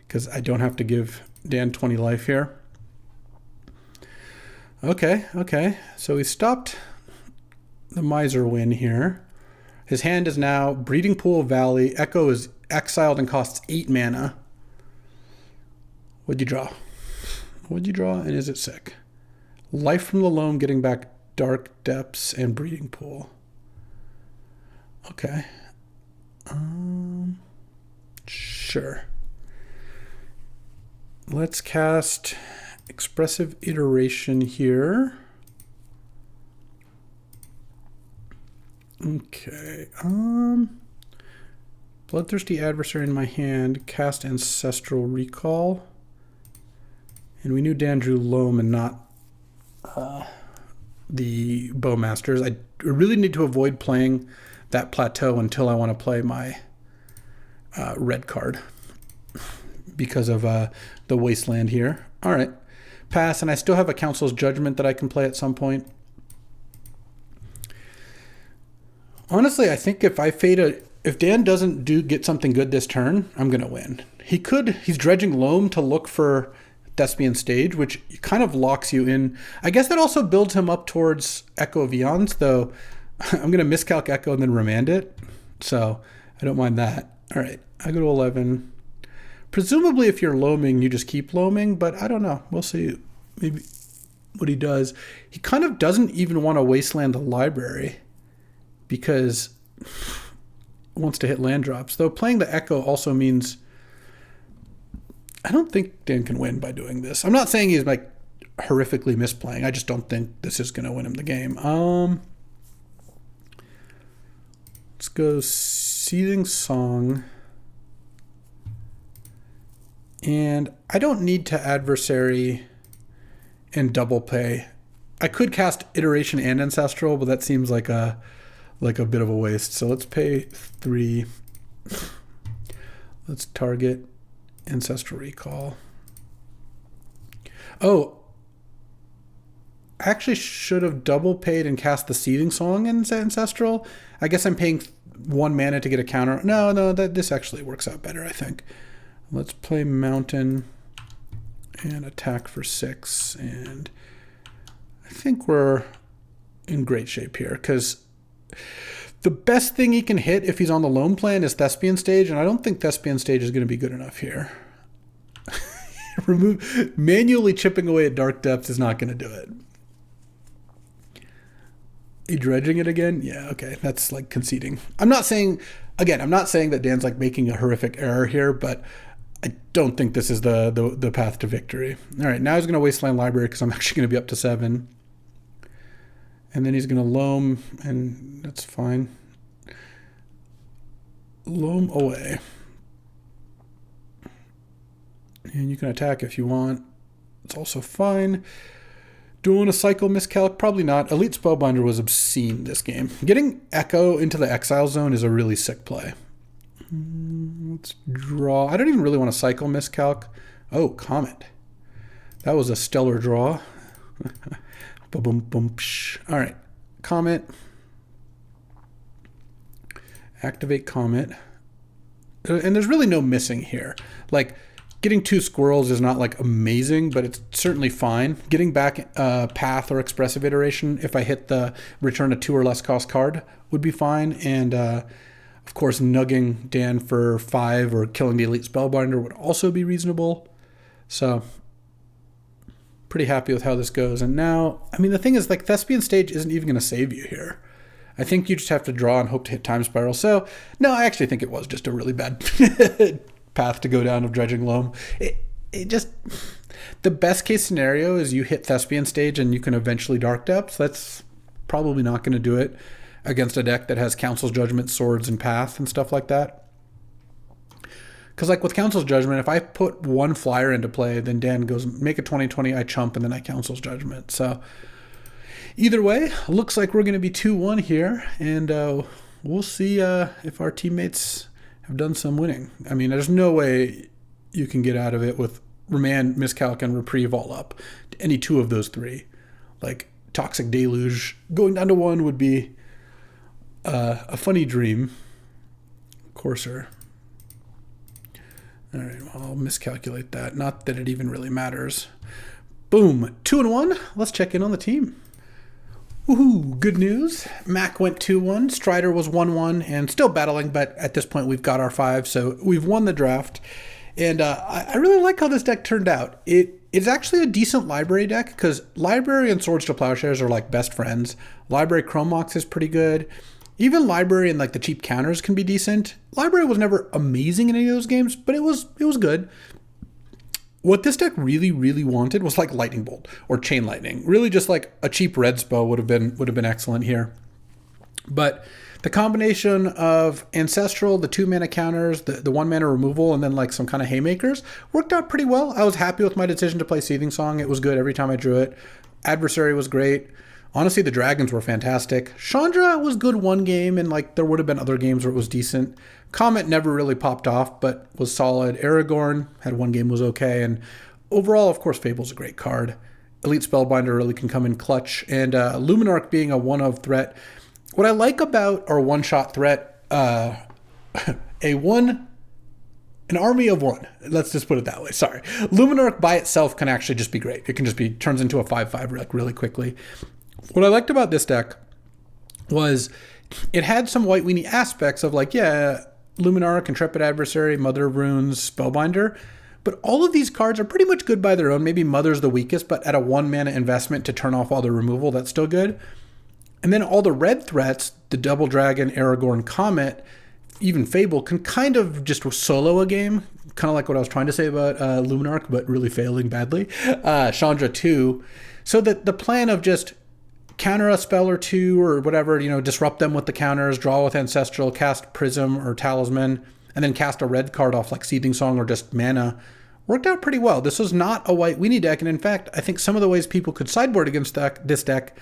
because I don't have to give Dan 20 life here. Okay. So we stopped the Miser win here. His hand is now Breeding Pool Valley. Echo is exiled and costs 8 mana. What'd you draw? And is it sick? Life from the Loam, getting back Dark Depths and Breeding Pool. Okay. Sure. Let's cast Expressive Iteration here. Okay. Bloodthirsty Adversary in my hand. Cast Ancestral Recall. And we knew Dan drew Loam and not the Bowmasters. I really need to avoid playing that plateau until I want to play my red card because of the Wasteland here. All right. Pass, and I still have a Council's Judgment that I can play at some point. Honestly, I think if Dan doesn't get something good this turn, I'm going to win. He's dredging Loam to look for Thespian Stage, which kind of locks you in. I guess that also builds him up towards Echo of Eons, though I'm going to miscalc Echo and then remand it. So I don't mind that. All right, I go to 11. Presumably if you're loaming, you just keep loaming, but I don't know. We'll see maybe what he does. He kind of doesn't even want to wasteland the library because he wants to hit land drops. Though playing the Echo also means I don't think Dan can win by doing this. I'm not saying he's like horrifically misplaying. I just don't think this is going to win him the game. Let's go Seething Song. And I don't need to Adversary and double pay. I could cast Iteration and Ancestral, but that seems like a bit of a waste. So let's pay 3. Let's target Ancestral Recall. Oh, I actually should have double paid and cast the Seething Song in Ancestral. I guess I'm paying 1 mana to get a counter. No, this actually works out better, I think. Let's play Mountain and attack for 6. And I think we're in great shape here because the best thing he can hit if he's on the Loam plan is Thespian Stage, and I don't think Thespian Stage is going to be good enough here. Manually chipping away at Dark Depths is not going to do it. Are you dredging it again? Yeah, okay. That's like conceding. I'm not saying that Dan's like making a horrific error here, but I don't think this is the path to victory. All right, now he's going to Wasteland Library because I'm actually going to be up to 7. And then he's going to Loam, and that's fine. Loam away. And you can attack if you want. It's also fine. Do I want to cycle Miscalc? Probably not. Elite Spellbinder was obscene this game. Getting Echo into the Exile Zone is a really sick play. Let's draw. I don't even really want to cycle Miscalc. Oh, Comet. That was a stellar draw. Boom, boom, psh. All right. Comet. Activate Comet. And there's really no missing here. Like, getting 2 squirrels is not like amazing, but it's certainly fine. Getting back Path or Expressive Iteration, if I hit the return a 2 or less cost card, would be fine. And of course, nugging Dan for 5 or killing the Elite Spellbinder would also be reasonable. So pretty happy with how this goes. And now, I mean, the thing is, like, Thespian Stage isn't even going to save you here. I think you just have to draw and hope to hit Time Spiral. So, no, I actually think it was just a really bad path to go down of Dredging Loam. It just... The best case scenario is you hit Thespian Stage and you can eventually Dark Depths. That's probably not going to do it against a deck that has Council's Judgment, Swords, and Path and stuff like that. Because, like, with Council's Judgment, if I put one flyer into play, then Dan goes, make a 20/20, I chump, and then I Council's Judgment. So, either way, looks like we're going to be 2-1 here, and we'll see if our teammates have done some winning. I mean, there's no way you can get out of it with Remand, Miscalc, and Reprieve all up. Any two of those three. Like, Toxic Deluge going down to 1 would be a funny dream. Courser. All right, well, I'll miscalculate that. Not that it even really matters. Boom, 2-1. Let's check in on the team. Woohoo, good news. Mac went 2-1. Strider was 1-1 and still battling, but at this point we've got our 5, so we've won the draft. And I really like how this deck turned out. It's actually a decent library deck because library and Swords to Plowshares are like best friends. Library Chrome Mox is pretty good. Even library and like the cheap counters can be decent. Library was never amazing in any of those games, but it was good. What this deck really, really wanted was like Lightning Bolt or Chain Lightning. Really just like a cheap red spell would have been excellent here. But the combination of Ancestral, the 2 mana counters, the 1 mana removal, and then like some kind of haymakers worked out pretty well. I was happy with my decision to play Seething Song. It was good every time I drew it. Adversary was great. Honestly, the dragons were fantastic. Chandra was good one game, and like there would have been other games where it was decent. Comet never really popped off, but was solid. Aragorn had one game, was okay. And overall, of course, Fable's a great card. Elite Spellbinder really can come in clutch. And Luminarch being a one-of threat. What I like about our one-shot threat, an army of one. Let's just put it that way. Sorry. Luminarch by itself can actually just be great. It can just be, turns into a 5/5 like really quickly. What I liked about this deck was it had some white weenie aspects of like, yeah, Luminarch, Intrepid Adversary, Mother of Runes, Spellbinder, but all of these cards are pretty much good by their own. Maybe Mother's the weakest, but at a 1 mana investment to turn off all the removal, that's still good. And then all the red threats, the Double Dragon, Aragorn, Comet, even Fable, can kind of just solo a game, kind of like what I was trying to say about Luminarch, but really failing badly. Chandra too. So that the plan of just counter a spell or two or whatever, disrupt them with the counters, draw with Ancestral, cast Prism or Talisman, and then cast a red card off like Seething Song or just mana, worked out pretty well. This was not a white weenie deck, and in fact, I think some of the ways people could sideboard against this deck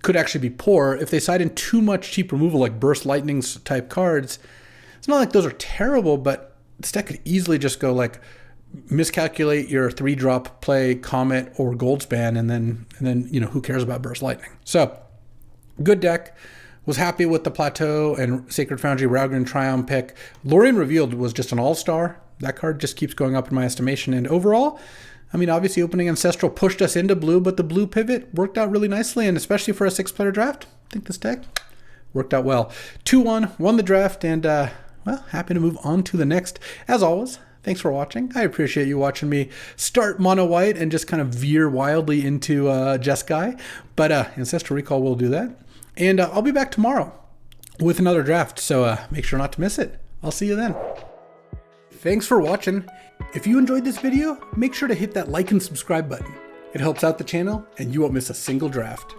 could actually be poor. If they side in too much cheap removal like Burst Lightnings type cards, it's not like those are terrible, but this deck could easily just go like miscalculate your 3-drop, play Comet or Goldspan, and then who cares about Burst Lightning? So good deck. Was happy with the Plateau and Sacred Foundry Raglan Triumph pick. Lorien Revealed was just an all-star. That card just keeps going up in my estimation. And overall, I mean, obviously opening Ancestral pushed us into blue, but the blue pivot worked out really nicely, and especially for a 6-player draft, I think this deck worked out well. 2-1, won the draft, and well, happy to move on to the next. As always, thanks for watching. I appreciate you watching me start mono white and just kind of veer wildly into Jeskai. But Ancestral Recall will do that. And I'll be back tomorrow with another draft. So make sure not to miss it. I'll see you then. Thanks for watching. If you enjoyed this video, make sure to hit that like and subscribe button. It helps out the channel and you won't miss a single draft.